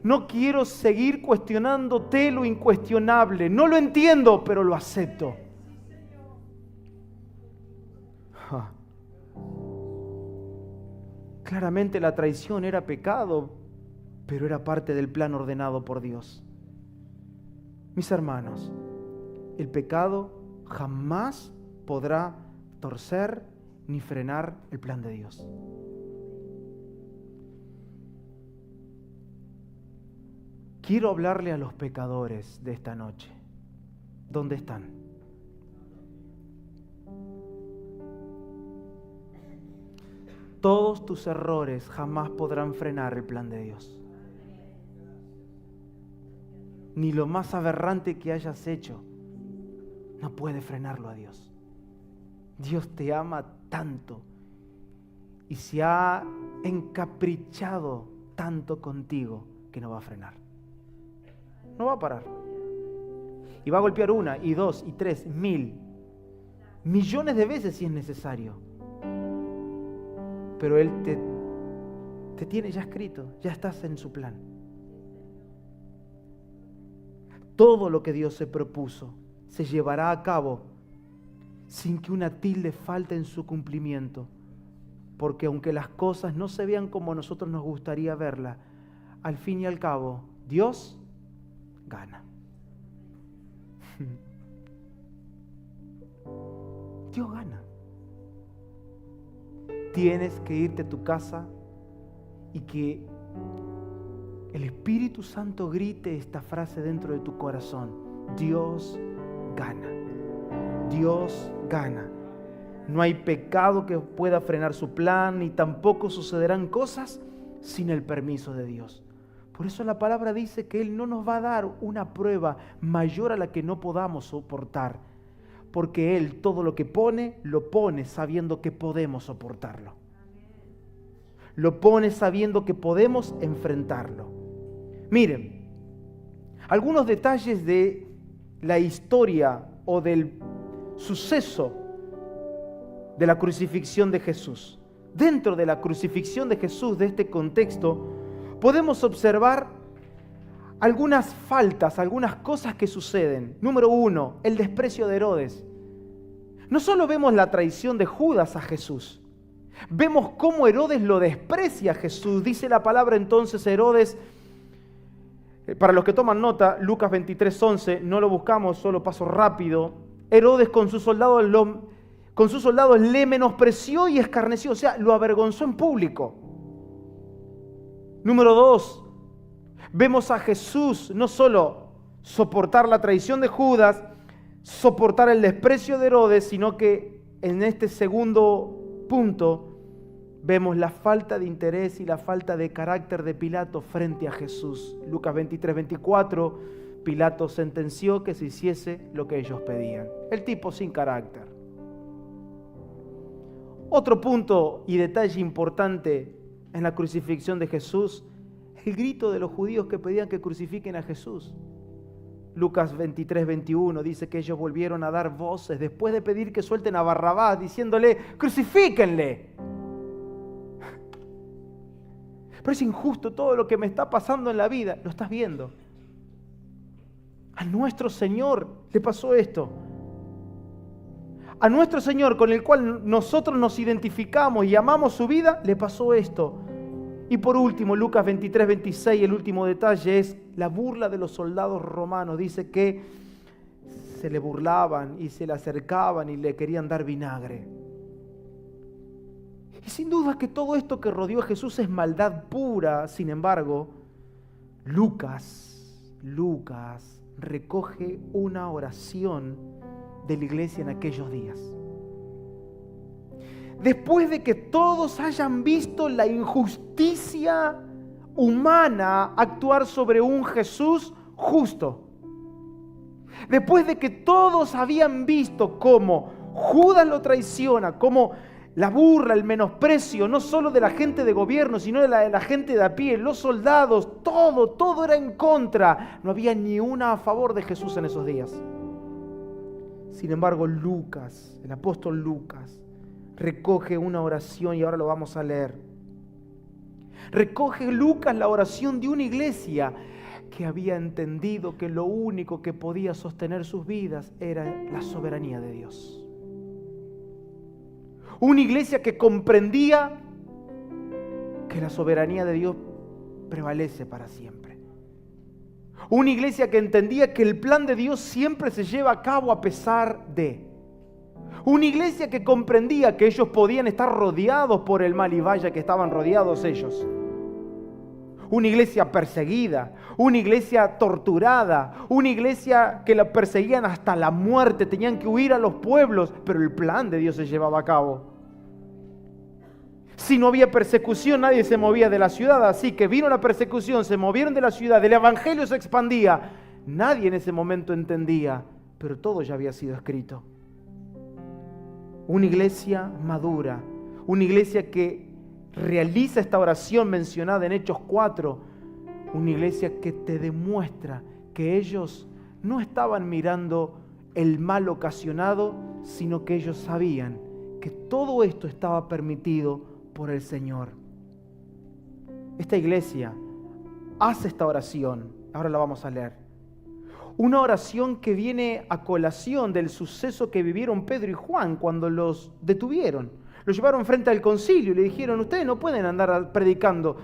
No quiero seguir cuestionándote lo incuestionable. No lo entiendo, pero lo acepto. Claramente la traición era pecado, pero era parte del plan ordenado por Dios. Mis hermanos, el pecado jamás podrá torcer ni frenar el plan de Dios. Quiero hablarle a los pecadores de esta noche. ¿Dónde están? Todos tus errores jamás podrán frenar el plan de Dios. Ni lo más aberrante que hayas hecho no puede frenarlo a Dios. Dios te ama tanto y se ha encaprichado tanto contigo que no va a frenar. No va a parar. Y va a golpear 1, y 2, y 3, 1000, millones de veces si es necesario. Pero Él te tiene ya escrito, ya estás en su plan. Todo lo que Dios se propuso se llevará a cabo sin que una tilde falte en su cumplimiento. Porque aunque las cosas no se vean como a nosotros nos gustaría verlas, al fin y al cabo, Dios gana. Dios gana. Tienes que irte a tu casa y que el Espíritu Santo grite esta frase dentro de tu corazón. Dios gana. Dios gana. No hay pecado que pueda frenar su plan, ni tampoco sucederán cosas sin el permiso de Dios. Por eso la palabra dice que Él no nos va a dar una prueba mayor a la que no podamos soportar. Porque Él todo lo que pone, lo pone sabiendo que podemos soportarlo. Lo pone sabiendo que podemos enfrentarlo. Miren, algunos detalles de la historia o del suceso de la crucifixión de Jesús. Dentro de la crucifixión de Jesús, de este contexto, podemos observar algunas faltas, algunas cosas que suceden. Número 1, el desprecio de Herodes. No solo vemos la traición de Judas a Jesús, vemos cómo Herodes lo desprecia a Jesús. Dice la palabra entonces Herodes, Para los que toman nota, Lucas 23:11, no lo buscamos, solo paso rápido. Herodes con sus soldados le menospreció y escarneció, o sea, lo avergonzó en público. Número 2, vemos a Jesús no solo soportar la traición de Judas, soportar el desprecio de Herodes, sino que en este segundo punto vemos la falta de interés y la falta de carácter de Pilato frente a Jesús. Lucas 23:24, Pilato sentenció que se hiciese lo que ellos pedían. El tipo sin carácter. Otro punto y detalle importante en la crucifixión de Jesús, el grito de los judíos que pedían que crucifiquen a Jesús. Lucas 23:21 dice que ellos volvieron a dar voces después de pedir que suelten a Barrabás, diciéndole, crucifíquenle. Pero es injusto todo lo que me está pasando en la vida. Lo estás viendo. A nuestro Señor le pasó esto. A nuestro Señor, con el cual nosotros nos identificamos y amamos su vida, le pasó esto. Y por último, Lucas 23:26, el último detalle es la burla de los soldados romanos. Dice que se le burlaban y se le acercaban y le querían dar vinagre. Y sin duda que todo esto que rodeó a Jesús es maldad pura. Sin embargo, Lucas recoge una oración de la iglesia en aquellos días. Después de que todos hayan visto la injusticia humana actuar sobre un Jesús justo. Después de que todos habían visto cómo Judas lo traiciona, cómo la burla, el menosprecio, no solo de la gente de gobierno, sino de la gente de a pie, los soldados, todo era en contra. No había ni una a favor de Jesús en esos días. Sin embargo, Lucas, el apóstol Lucas, recoge una oración y ahora lo vamos a leer. Recoge Lucas la oración de una iglesia que había entendido que lo único que podía sostener sus vidas era la soberanía de Dios. Una iglesia que comprendía que la soberanía de Dios prevalece para siempre. Una iglesia que entendía que el plan de Dios siempre se lleva a cabo a pesar de. Una iglesia que comprendía que ellos podían estar rodeados por el mal y vaya que estaban rodeados ellos. Una iglesia perseguida, una iglesia torturada, una iglesia que la perseguían hasta la muerte, tenían que huir a los pueblos, pero el plan de Dios se llevaba a cabo. Si no había persecución, nadie se movía de la ciudad, así que vino la persecución, se movieron de la ciudad, el evangelio se expandía. Nadie en ese momento entendía, pero todo ya había sido escrito. Una iglesia madura, una iglesia que realiza esta oración mencionada en Hechos 4, una iglesia que te demuestra que ellos no estaban mirando el mal ocasionado, sino que ellos sabían que todo esto estaba permitido por el Señor. Esta iglesia hace esta oración, ahora la vamos a leer. Una oración que viene a colación del suceso que vivieron Pedro y Juan cuando los detuvieron. Los llevaron frente al concilio y le dijeron, ustedes no pueden andar predicando,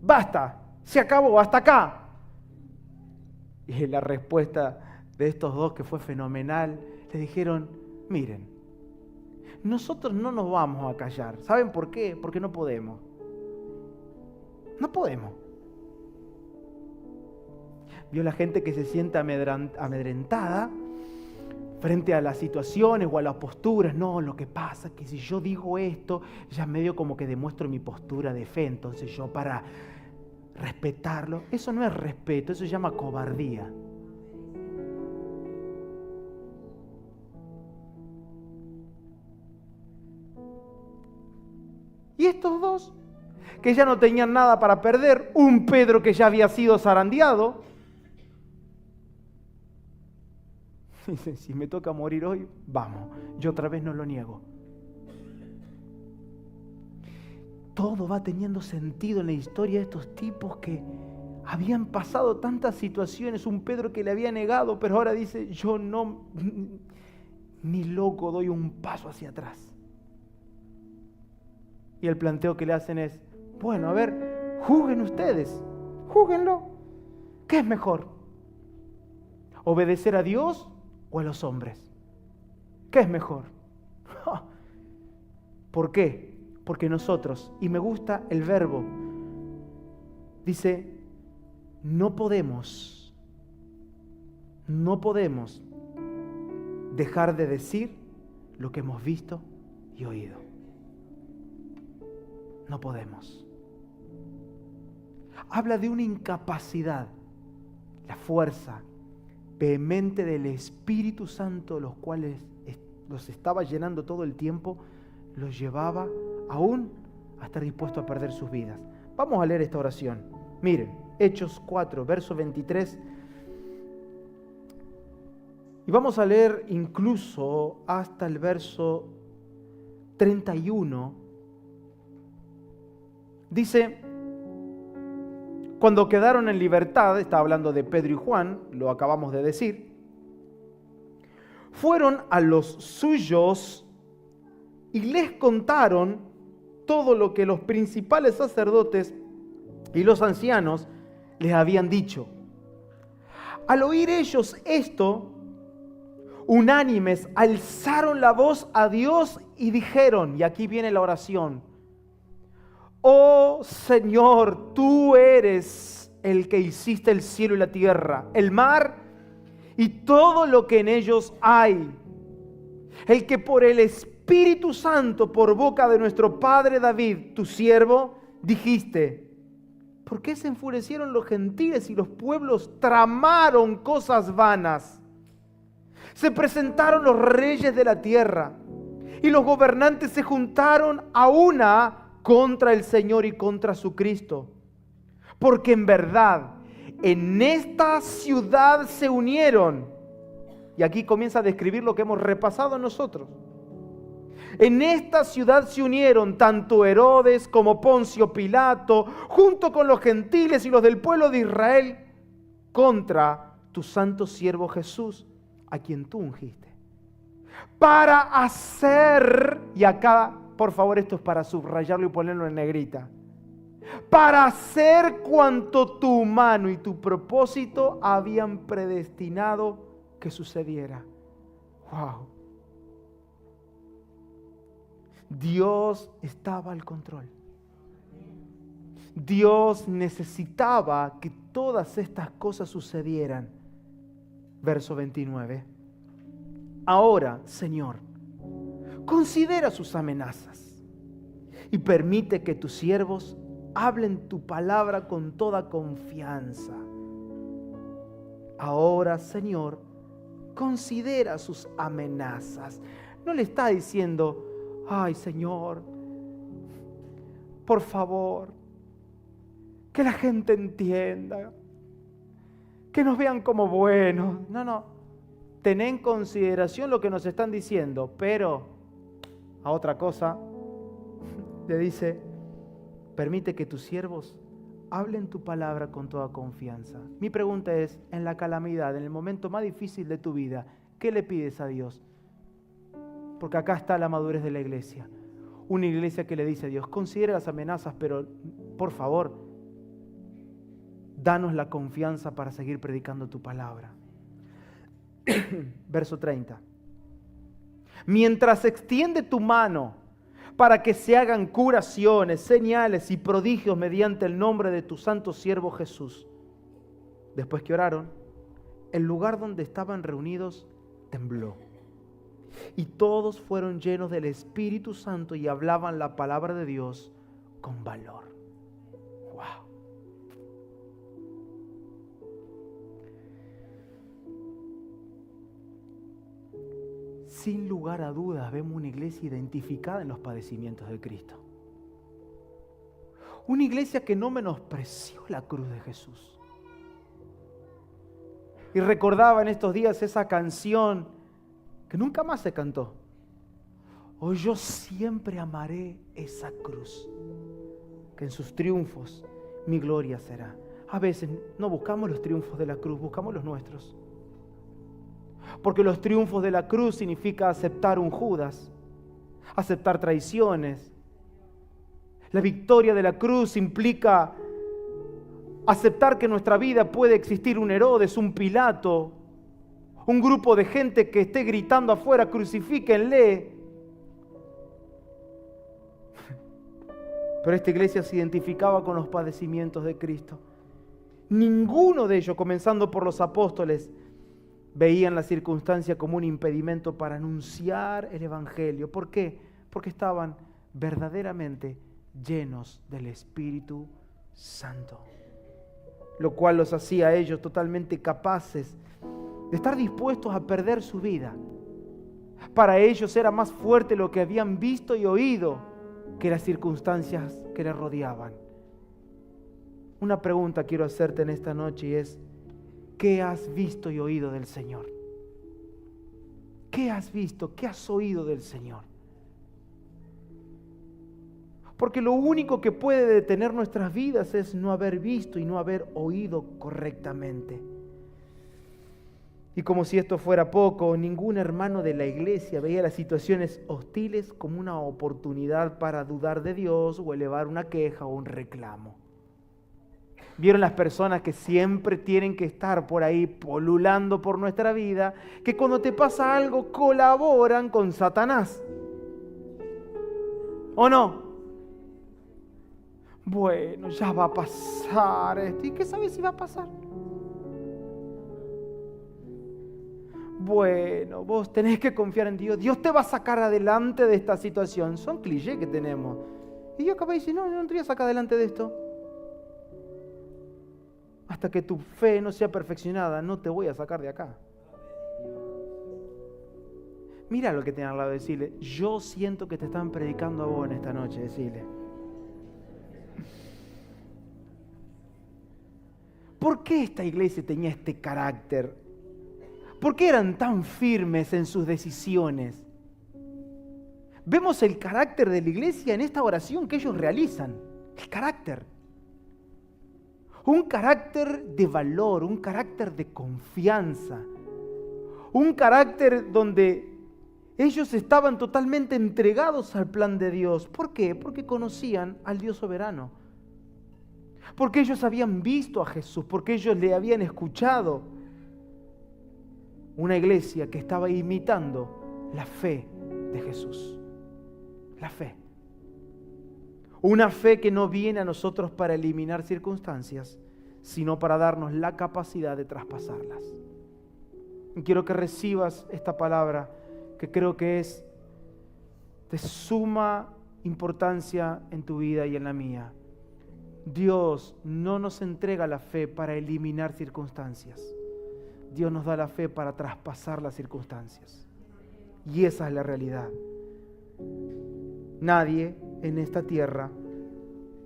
basta, se acabó, hasta acá. Y la respuesta de estos dos, que fue fenomenal, le dijeron, miren, nosotros no nos vamos a callar. ¿Saben por qué? Porque no podemos. No podemos. Vio la gente que se siente amedrentada frente a las situaciones o a las posturas. No, lo que pasa es que si yo digo esto, ya medio como que demuestro mi postura de fe. Entonces yo para respetarlo, eso no es respeto, eso se llama cobardía. Y estos dos, que ya no tenían nada para perder, un Pedro que ya había sido zarandeado, dice, si me toca morir hoy, vamos, yo otra vez no lo niego. Todo va teniendo sentido en la historia de estos tipos que habían pasado tantas situaciones, un Pedro que le había negado, pero ahora dice, yo no, ni loco doy un paso hacia atrás. Y el planteo que le hacen es, bueno, a ver, juzguen ustedes, júzguenlo. ¿Qué es mejor? ¿Obedecer a Dios o a los hombres? ¿Qué es mejor? ¿Por qué? Porque nosotros, y me gusta el verbo, dice, no podemos dejar de decir lo que hemos visto y oído. No podemos. Habla de una incapacidad, la fuerza vehemente del Espíritu Santo, los cuales los estaba llenando todo el tiempo, los llevaba aún a estar dispuesto a perder sus vidas. Vamos a leer esta oración. Miren, Hechos 4, verso 23. Y vamos a leer incluso hasta el verso 31. Dice, cuando quedaron en libertad, está hablando de Pedro y Juan, lo acabamos de decir, fueron a los suyos y les contaron todo lo que los principales sacerdotes y los ancianos les habían dicho. Al oír ellos esto, unánimes, alzaron la voz a Dios y dijeron, y aquí viene la oración, oh Señor, tú eres el que hiciste el cielo y la tierra, el mar y todo lo que en ellos hay, el que por el Espíritu Santo, por boca de nuestro padre David, tu siervo, dijiste, ¿por qué se enfurecieron los gentiles y los pueblos tramaron cosas vanas? Se presentaron los reyes de la tierra y los gobernantes se juntaron a una contra el Señor y contra su Cristo. Porque en verdad, en esta ciudad se unieron, y aquí comienza a describir lo que hemos repasado nosotros. En esta ciudad se unieron tanto Herodes como Poncio Pilato, junto con los gentiles y los del pueblo de Israel, contra tu santo siervo Jesús, a quien tú ungiste. Para hacer, y acá, por favor, esto es para subrayarlo y ponerlo en negrita, para hacer cuanto tu mano y tu propósito habían predestinado que sucediera. ¡Wow! Dios estaba al control. Dios necesitaba que todas estas cosas sucedieran. Verso 29. Ahora, Señor, considera sus amenazas y permite que tus siervos hablen tu palabra con toda confianza. Ahora, Señor, considera sus amenazas. No le está diciendo, ay, Señor, por favor, que la gente entienda, que nos vean como buenos. No, ten en consideración lo que nos están diciendo, pero a otra cosa le dice, permite que tus siervos hablen tu palabra con toda confianza. Mi pregunta es, en la calamidad, en el momento más difícil de tu vida, ¿qué le pides a Dios? Porque acá está la madurez de la iglesia. Una iglesia que le dice a Dios, considera las amenazas, pero por favor, danos la confianza para seguir predicando tu palabra. Verso 30. Mientras extiende tu mano para que se hagan curaciones, señales y prodigios mediante el nombre de tu santo siervo Jesús. Después que oraron, el lugar donde estaban reunidos tembló. Y todos fueron llenos del Espíritu Santo y hablaban la palabra de Dios con valor. ¡Wow! Sin lugar a dudas vemos una iglesia identificada en los padecimientos de Cristo. Una iglesia que no menospreció la cruz de Jesús. Y recordaba en estos días esa canción que nunca más se cantó. Oh, yo siempre amaré esa cruz, que en sus triunfos mi gloria será. A veces no buscamos los triunfos de la cruz, buscamos los nuestros. Porque los triunfos de la cruz significa aceptar un Judas, aceptar traiciones. La victoria de la cruz implica aceptar que en nuestra vida puede existir un Herodes, un Pilato, un grupo de gente que esté gritando afuera, crucifíquenle. Pero esta iglesia se identificaba con los padecimientos de Cristo. Ninguno de ellos, comenzando por los apóstoles, veían la circunstancia como un impedimento para anunciar el Evangelio. ¿Por qué? Porque estaban verdaderamente llenos del Espíritu Santo, lo cual los hacía a ellos totalmente capaces de estar dispuestos a perder su vida. Para ellos era más fuerte lo que habían visto y oído que las circunstancias que les rodeaban. Una pregunta quiero hacerte en esta noche y es: ¿qué has visto y oído del Señor? ¿Qué has visto? ¿Qué has oído del Señor? Porque lo único que puede detener nuestras vidas es no haber visto y no haber oído correctamente. Y como si esto fuera poco, ningún hermano de la iglesia veía las situaciones hostiles como una oportunidad para dudar de Dios o elevar una queja o un reclamo. ¿Vieron las personas que siempre tienen que estar por ahí polulando por nuestra vida, que cuando te pasa algo colaboran con Satanás? ¿O no? Bueno, ya va a pasar esto. ¿Y qué sabes si va a pasar? Bueno, vos tenés que confiar en Dios. Dios te va a sacar adelante de esta situación. Son clichés que tenemos. Y yo acabo de decir, no, yo no te voy a sacar adelante de esto. Hasta que tu fe no sea perfeccionada, no te voy a sacar de acá. Mira lo que tiene al lado, decirle: yo siento que te están predicando a vos en esta noche, decirle. ¿Por qué esta iglesia tenía este carácter? ¿Por qué eran tan firmes en sus decisiones? Vemos el carácter de la iglesia en esta oración que ellos realizan. El carácter. Un carácter de valor, un carácter de confianza. Un carácter donde ellos estaban totalmente entregados al plan de Dios. ¿Por qué? Porque conocían al Dios soberano. Porque ellos habían visto a Jesús, porque ellos le habían escuchado. Una iglesia que estaba imitando la fe de Jesús. La fe. Una fe que no viene a nosotros para eliminar circunstancias, sino para darnos la capacidad de traspasarlas. Y quiero que recibas esta palabra que creo que es de suma importancia en tu vida y en la mía. Dios no nos entrega la fe para eliminar circunstancias. Dios nos da la fe para traspasar las circunstancias. Y esa es la realidad. Nadie en esta tierra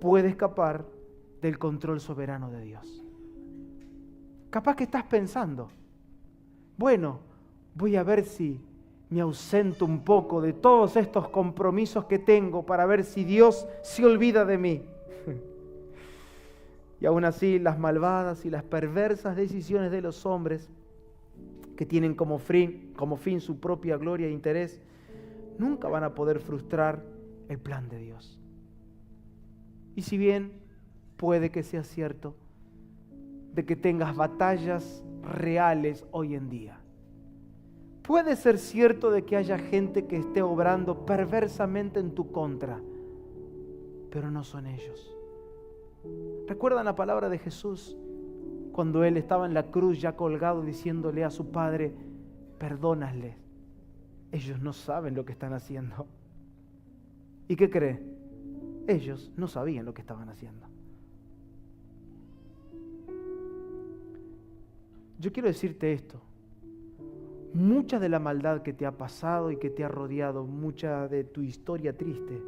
puede escapar del control soberano de Dios. Capaz que estás pensando, bueno, voy a ver si me ausento un poco de todos estos compromisos que tengo para ver si Dios se olvida de mí. Y aún así, las malvadas y las perversas decisiones de los hombres que tienen como fin su propia gloria e interés, nunca van a poder frustrar el plan de Dios. Y si bien puede que sea cierto de que tengas batallas reales hoy en día, puede ser cierto de que haya gente que esté obrando perversamente en tu contra, pero no son ellos. ¿Recuerdan la palabra de Jesús cuando Él estaba en la cruz ya colgado diciéndole a su Padre: perdónales, ellos no saben lo que están haciendo? ¿Y qué cree? Ellos no sabían lo que estaban haciendo. Yo quiero decirte esto: mucha de la maldad que te ha pasado y que te ha rodeado, mucha de tu historia triste,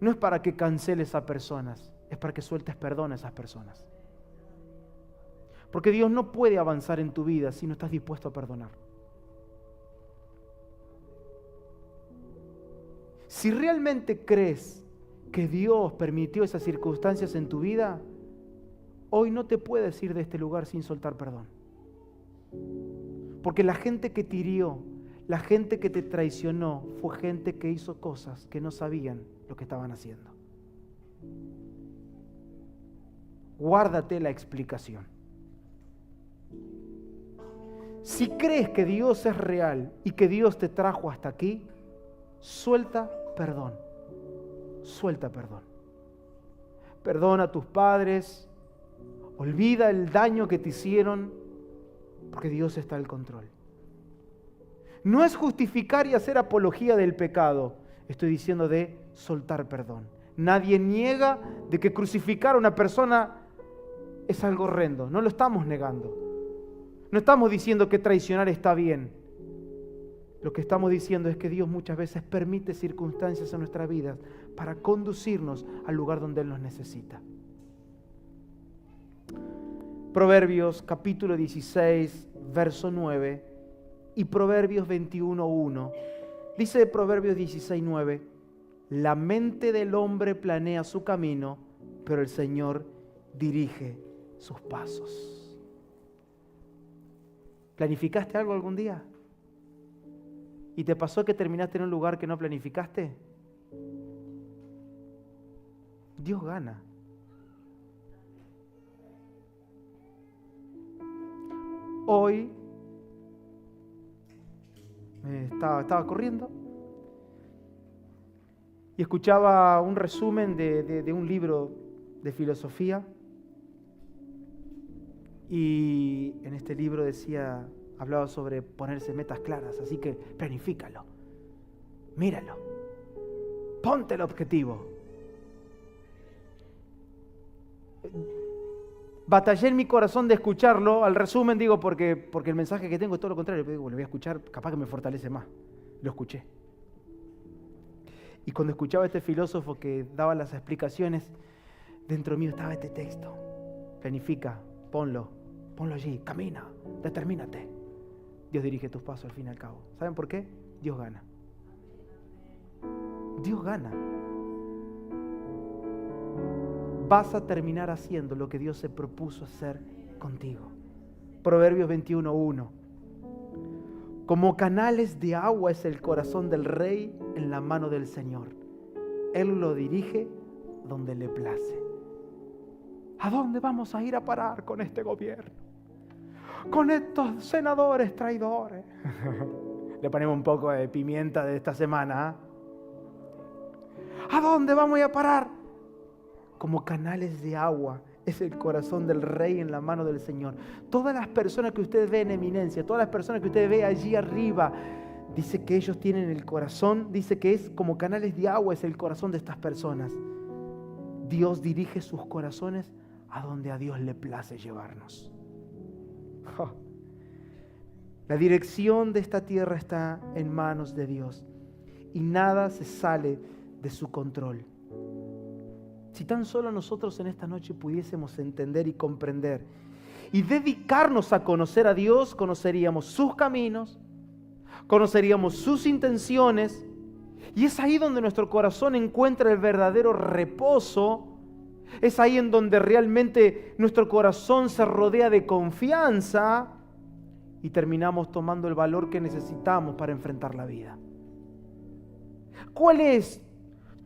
no es para que canceles a personas, es para que sueltes perdón a esas personas. Porque Dios no puede avanzar en tu vida si no estás dispuesto a perdonar. Si realmente crees que Dios permitió esas circunstancias en tu vida, hoy no te puedes ir de este lugar sin soltar perdón. Porque la gente que te hirió, la gente que te traicionó, fue gente que hizo cosas que no sabían lo que estaban haciendo. guárdate la explicación. Si crees que Dios es real y que Dios te trajo hasta aquí, suelta perdón. Suelta perdón. Perdona a tus padres. Olvida el daño que te hicieron, porque Dios está al control. No es justificar y hacer apología del pecado. Estoy diciendo de soltar perdón. Nadie niega de que crucificar a una persona es algo horrendo. No lo estamos negando. No estamos diciendo que traicionar está bien. Lo que estamos diciendo es que Dios muchas veces permite circunstancias en nuestras vidas para conducirnos al lugar donde Él nos necesita. Proverbios capítulo 16, verso 9 y Proverbios 21:1. Dice Proverbios 16:9, la mente del hombre planea su camino, pero el Señor dirige sus pasos. ¿Planificaste algo algún día? ¿Y te pasó que terminaste en un lugar que no planificaste? Dios gana. Hoy estaba corriendo y escuchaba un resumen de un libro de filosofía. Y en este libro hablaba sobre ponerse metas claras, así que planifícalo, míralo, ponte el objetivo. Batallé en mi corazón de escucharlo, al resumen digo porque el mensaje que tengo es todo lo contrario, pero digo, lo voy a escuchar, capaz que me fortalece más. Lo escuché. Y cuando escuchaba a este filósofo que daba las explicaciones, dentro mío estaba este texto. Planifica, ponlo allí, camina, determínate. Dios dirige tus pasos al fin y al cabo. ¿Saben por qué? Dios gana. Dios gana. Vas a terminar haciendo lo que Dios se propuso hacer contigo. Proverbios 21:1. Como canales de agua es el corazón del rey en la mano del Señor. Él lo dirige donde le place. ¿A dónde vamos a ir a parar con este gobierno? Con estos senadores traidores. Le ponemos un poco de pimienta de esta semana. ¿A dónde vamos a ir a parar? Como canales de agua es el corazón del rey en la mano del Señor. Todas las personas que usted ve en eminencia, todas las personas que usted ve allí arriba, dice que ellos tienen el corazón, dice que es como canales de agua, es el corazón de estas personas. Dios dirige sus corazones a donde a Dios le place llevarnos. La dirección de esta tierra está en manos de Dios y nada se sale de su control. Si tan solo nosotros en esta noche pudiésemos entender y comprender y dedicarnos a conocer a Dios, conoceríamos sus caminos, conoceríamos sus intenciones, y es ahí donde nuestro corazón encuentra el verdadero reposo. Es ahí en donde realmente nuestro corazón se rodea de confianza y terminamos tomando el valor que necesitamos para enfrentar la vida. ¿Cuál es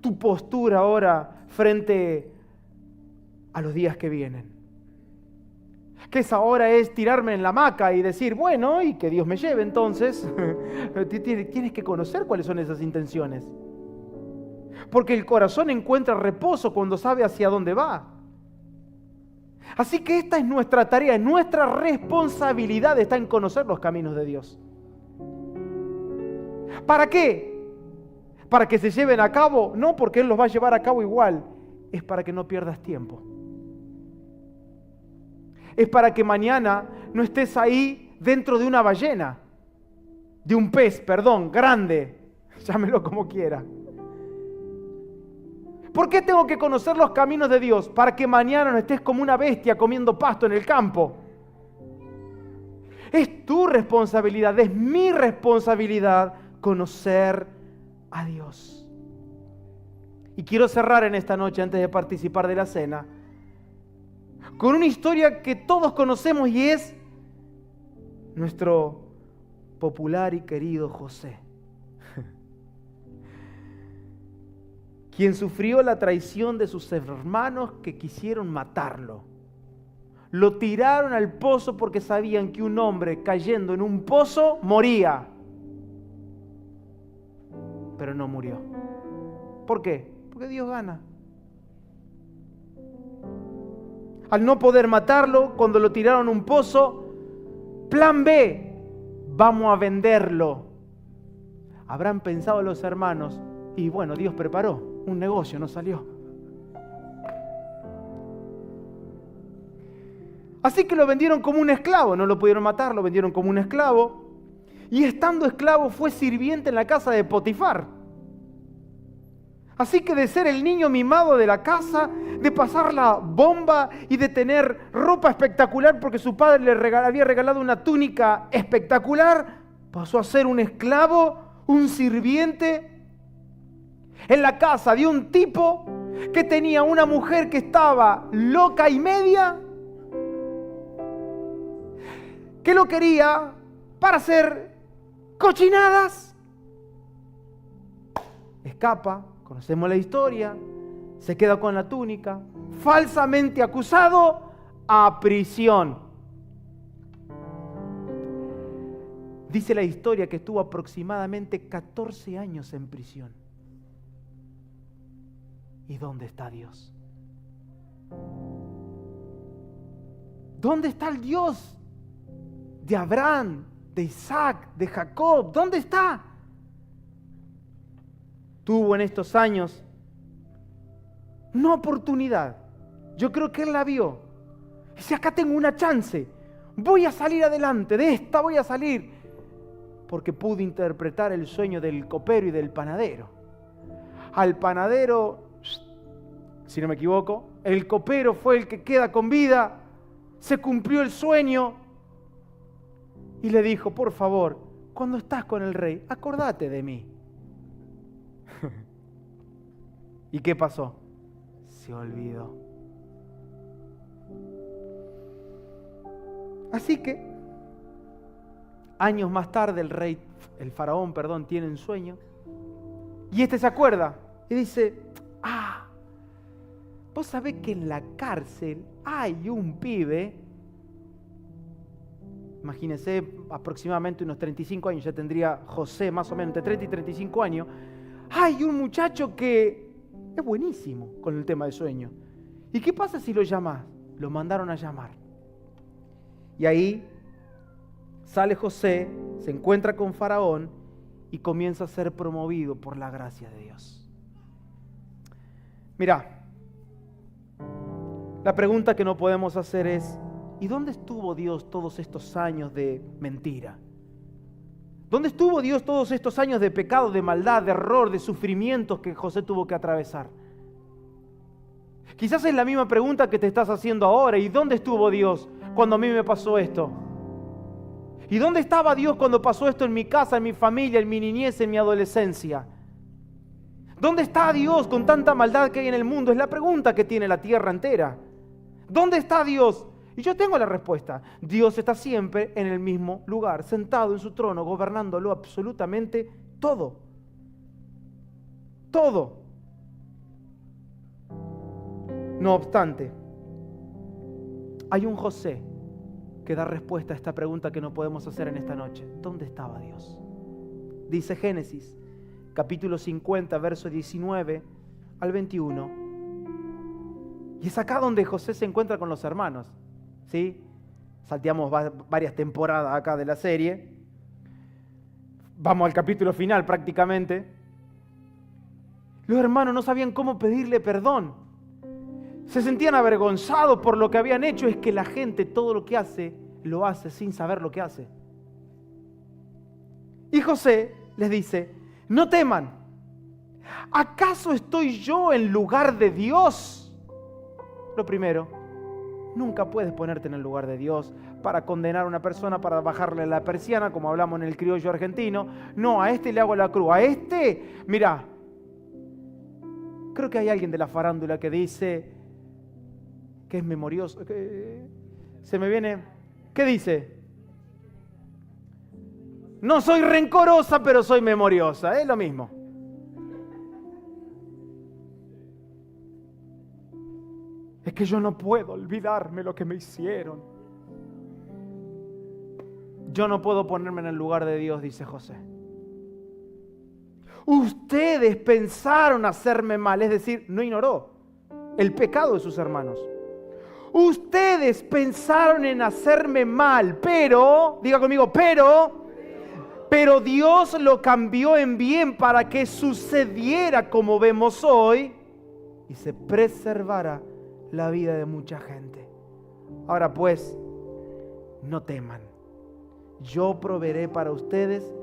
tu postura ahora frente a los días que vienen? Que esa hora es tirarme en la hamaca y decir, bueno, y que Dios me lleve entonces. Tienes que conocer cuáles son esas intenciones. Porque el corazón encuentra reposo cuando sabe hacia dónde va. Así que esta es nuestra tarea, nuestra responsabilidad está en conocer los caminos de Dios. ¿Para qué? ¿Para que se lleven a cabo? No, porque Él los va a llevar a cabo igual. Es para que no pierdas tiempo. Es para que mañana no estés ahí dentro de una ballena, de un pez, grande, llámelo como quiera. ¿Por qué tengo que conocer los caminos de Dios? Para que mañana no estés como una bestia comiendo pasto en el campo. Es tu responsabilidad, es mi responsabilidad conocer a Dios. Y quiero cerrar en esta noche, antes de participar de la cena, con una historia que todos conocemos y es nuestro popular y querido José, quien sufrió la traición de sus hermanos que quisieron matarlo. Lo tiraron al pozo porque sabían que un hombre cayendo en un pozo moría. Pero no murió. ¿Por qué? Porque Dios gana. Al no poder matarlo, cuando lo tiraron a un pozo, plan B, vamos a venderlo. Habrán pensado los hermanos, y bueno, Dios preparó, un negocio no salió. Así que lo vendieron como un esclavo, no lo pudieron matar, lo vendieron como un esclavo. Y estando esclavo fue sirviente en la casa de Potifar. Así que de ser el niño mimado de la casa, de pasar la bomba y de tener ropa espectacular porque su padre le había regalado una túnica espectacular, pasó a ser un esclavo, un sirviente en la casa de un tipo que tenía una mujer que estaba loca y media, que lo quería para hacer cochinadas. Escapa, conocemos la historia, se queda con la túnica, falsamente acusado, a prisión. Dice la historia que estuvo aproximadamente 14 años en prisión. ¿Y dónde está Dios? ¿Dónde está el Dios de Abraham, de Isaac, de Jacob? ¿Dónde está? Tuvo en estos años una oportunidad. Yo creo que él la vio. Dice, acá tengo una chance. Voy a salir adelante, de esta voy a salir. Porque pude interpretar el sueño del copero y del panadero. Al panadero, si no me equivoco, el copero fue el que queda con vida. Se cumplió el sueño. Y le dijo, por favor, cuando estás con el rey, acordate de mí. ¿Y qué pasó? Se olvidó. Así que, años más tarde, el faraón, tiene un sueño. Y este se acuerda y dice, vos sabés que en la cárcel hay un pibe. Imagínense, aproximadamente unos 35 años, ya tendría José más o menos entre 30 y 35 años. Hay un muchacho que es buenísimo con el tema de sueño. ¿Y qué pasa si lo llamás? Lo mandaron a llamar. Y ahí sale José, se encuentra con Faraón y comienza a ser promovido por la gracia de Dios. Mirá, la pregunta que no podemos hacer es, ¿y dónde estuvo Dios todos estos años de mentira? ¿Dónde estuvo Dios todos estos años de pecado, de maldad, de error, de sufrimientos que José tuvo que atravesar? Quizás es la misma pregunta que te estás haciendo ahora. ¿Y dónde estuvo Dios cuando a mí me pasó esto? ¿Y dónde estaba Dios cuando pasó esto en mi casa, en mi familia, en mi niñez, en mi adolescencia? ¿Dónde está Dios con tanta maldad que hay en el mundo? Es la pregunta que tiene la tierra entera. ¿Dónde está Dios? Y yo tengo la respuesta. Dios está siempre en el mismo lugar, sentado en su trono, gobernándolo absolutamente todo. Todo. No obstante, hay un José que da respuesta a esta pregunta que no podemos hacer en esta noche. ¿Dónde estaba Dios? Dice Génesis, capítulo 50, verso 19 al 21. Y es acá donde José se encuentra con los hermanos. ¿Sí? Salteamos varias temporadas acá de la serie. Vamos al capítulo final prácticamente. Los hermanos no sabían cómo pedirle perdón. Se sentían avergonzados por lo que habían hecho. Es que la gente todo lo que hace, lo hace sin saber lo que hace. Y José les dice, no teman. ¿Acaso estoy yo en lugar de Dios? Lo primero, nunca puedes ponerte en el lugar de Dios para condenar a una persona, para bajarle la persiana, como hablamos en el criollo argentino. No, a este le hago la cruz. A este, mira, creo que hay alguien de la farándula que dice que es memorioso. Se me viene, ¿qué dice? No soy rencorosa, pero soy memoriosa. Es lo mismo. Es que yo no puedo olvidarme lo que me hicieron. Yo no puedo ponerme en el lugar de Dios, dice José. Ustedes pensaron hacerme mal, es decir, no ignoró el pecado de sus hermanos. Ustedes pensaron en hacerme mal, pero, diga conmigo, pero Dios lo cambió en bien para que sucediera como vemos hoy y se preservara la vida de mucha gente. Ahora pues, no teman. Yo proveeré para ustedes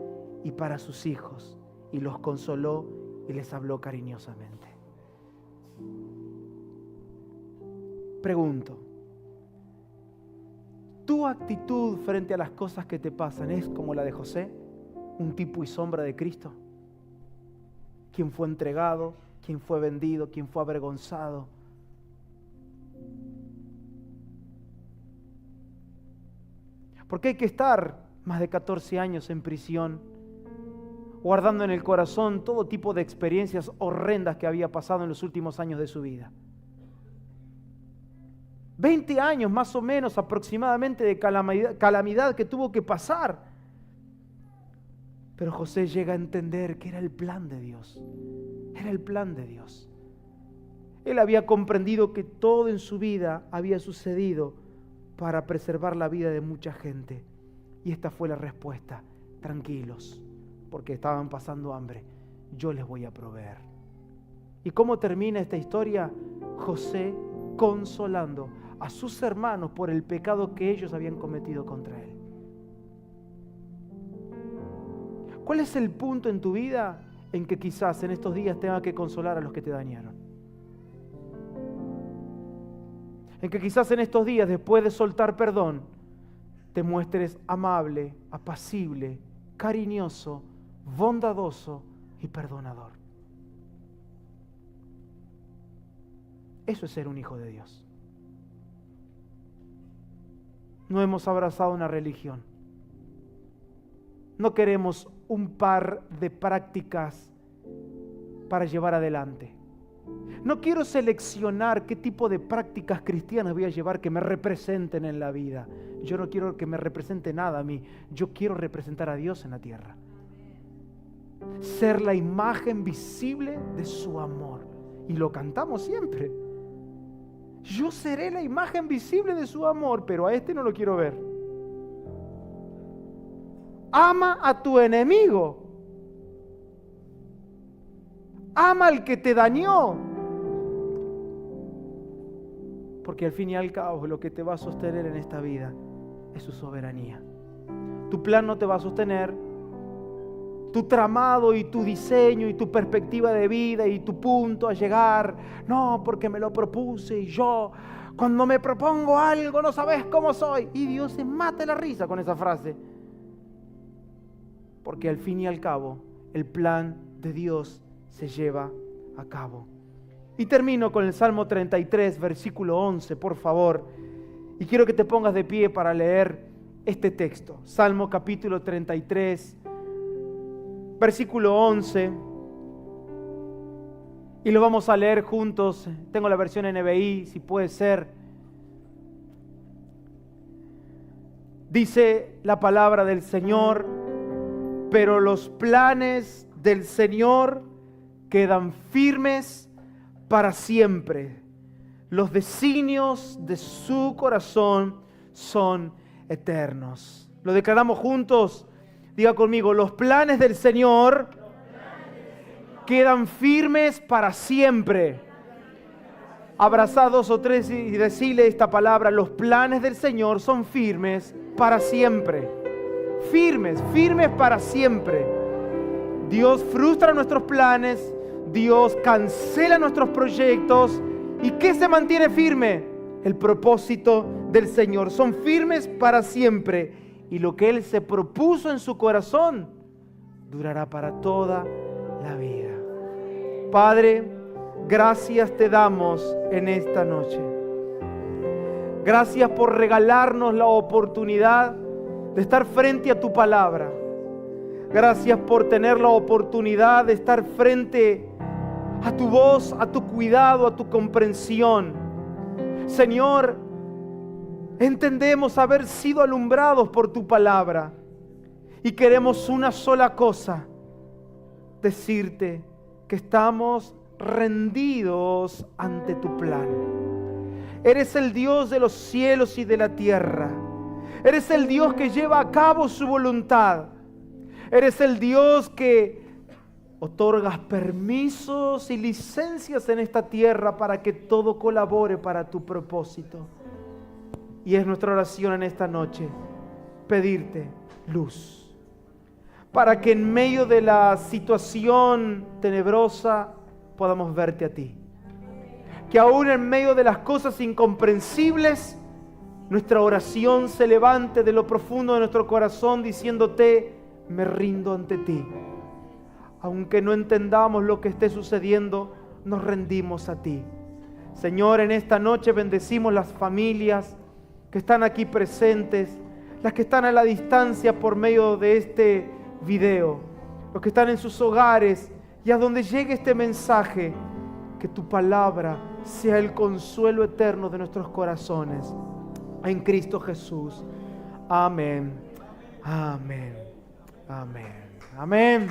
y para sus hijos. Y los consoló y les habló cariñosamente. Pregunto, ¿tu actitud frente a las cosas que te pasan es como la de José? ¿Un tipo y sombra de Cristo? ¿Quién fue entregado? ¿Quién fue vendido? ¿Quién fue avergonzado? Porque hay que estar más de 14 años en prisión, guardando en el corazón todo tipo de experiencias horrendas que había pasado en los últimos años de su vida. 20 años más o menos aproximadamente de calamidad que tuvo que pasar. Pero José llega a entender que era el plan de Dios. Era el plan de Dios. Él había comprendido que todo en su vida había sucedido para preservar la vida de mucha gente. Y esta fue la respuesta: tranquilos, porque estaban pasando hambre, yo les voy a proveer. ¿Y cómo termina esta historia? José consolando a sus hermanos por el pecado que ellos habían cometido contra él. ¿Cuál es el punto en tu vida en que quizás en estos días tengas que consolar a los que te dañaron? En que quizás en estos días, después de soltar perdón, te muestres amable, apacible, cariñoso, bondadoso y perdonador. Eso es ser un hijo de Dios. No hemos abrazado una religión. No queremos un par de prácticas para llevar adelante. No quiero seleccionar qué tipo de prácticas cristianas voy a llevar que me representen en la vida. Yo no quiero que me represente nada a mí. Yo quiero representar a Dios en la tierra. Ser la imagen visible de su amor. Y lo cantamos siempre. Yo seré la imagen visible de su amor, pero a este no lo quiero ver. Ama a tu enemigo. Ama al que te dañó. Porque al fin y al cabo lo que te va a sostener en esta vida es su soberanía. Tu plan no te va a sostener. Tu tramado y tu diseño y tu perspectiva de vida y tu punto a llegar. No, porque me lo propuse y yo, cuando me propongo algo, no sabes cómo soy. Y Dios se mata la risa con esa frase. Porque al fin y al cabo, el plan de Dios se lleva a cabo. Y termino con el Salmo 33, versículo 11, por favor. Y quiero que te pongas de pie para leer este texto. Salmo capítulo 33, versículo 11. Y lo vamos a leer juntos. Tengo la versión NBI, si puede ser. Dice la palabra del Señor: pero los planes del Señor quedan firmes para siempre. Los designios de su corazón son eternos. Lo declaramos juntos. Diga conmigo: los planes del Señor quedan firmes para siempre. Abrazá 2 o 3 y decile esta palabra: los planes del Señor son firmes para siempre. Firmes, firmes para siempre. Dios frustra nuestros planes, Dios cancela nuestros proyectos. ¿Y qué se mantiene firme? El propósito del Señor. Son firmes para siempre. Y lo que Él se propuso en su corazón durará para toda la vida. Padre, gracias te damos en esta noche. Gracias por regalarnos la oportunidad de estar frente a tu palabra. Gracias por tener la oportunidad de estar frente a tu voz, a tu cuidado, a tu comprensión. Señor, entendemos haber sido alumbrados por tu palabra y queremos una sola cosa: decirte que estamos rendidos ante tu plan. Eres el Dios de los cielos y de la tierra. Eres el Dios que lleva a cabo su voluntad. Eres el Dios que otorgas permisos y licencias en esta tierra para que todo colabore para tu propósito. Y es nuestra oración en esta noche pedirte luz, para que en medio de la situación tenebrosa podamos verte a ti. Que aún en medio de las cosas incomprensibles, nuestra oración se levante de lo profundo de nuestro corazón diciéndote: me rindo ante ti. Aunque no entendamos lo que esté sucediendo, nos rendimos a ti. Señor, en esta noche bendecimos las familias que están aquí presentes, las que están a la distancia por medio de este video, los que están en sus hogares, y a donde llegue este mensaje, que tu palabra sea el consuelo eterno de nuestros corazones. En Cristo Jesús. Amén. Amén. Amén. Amén.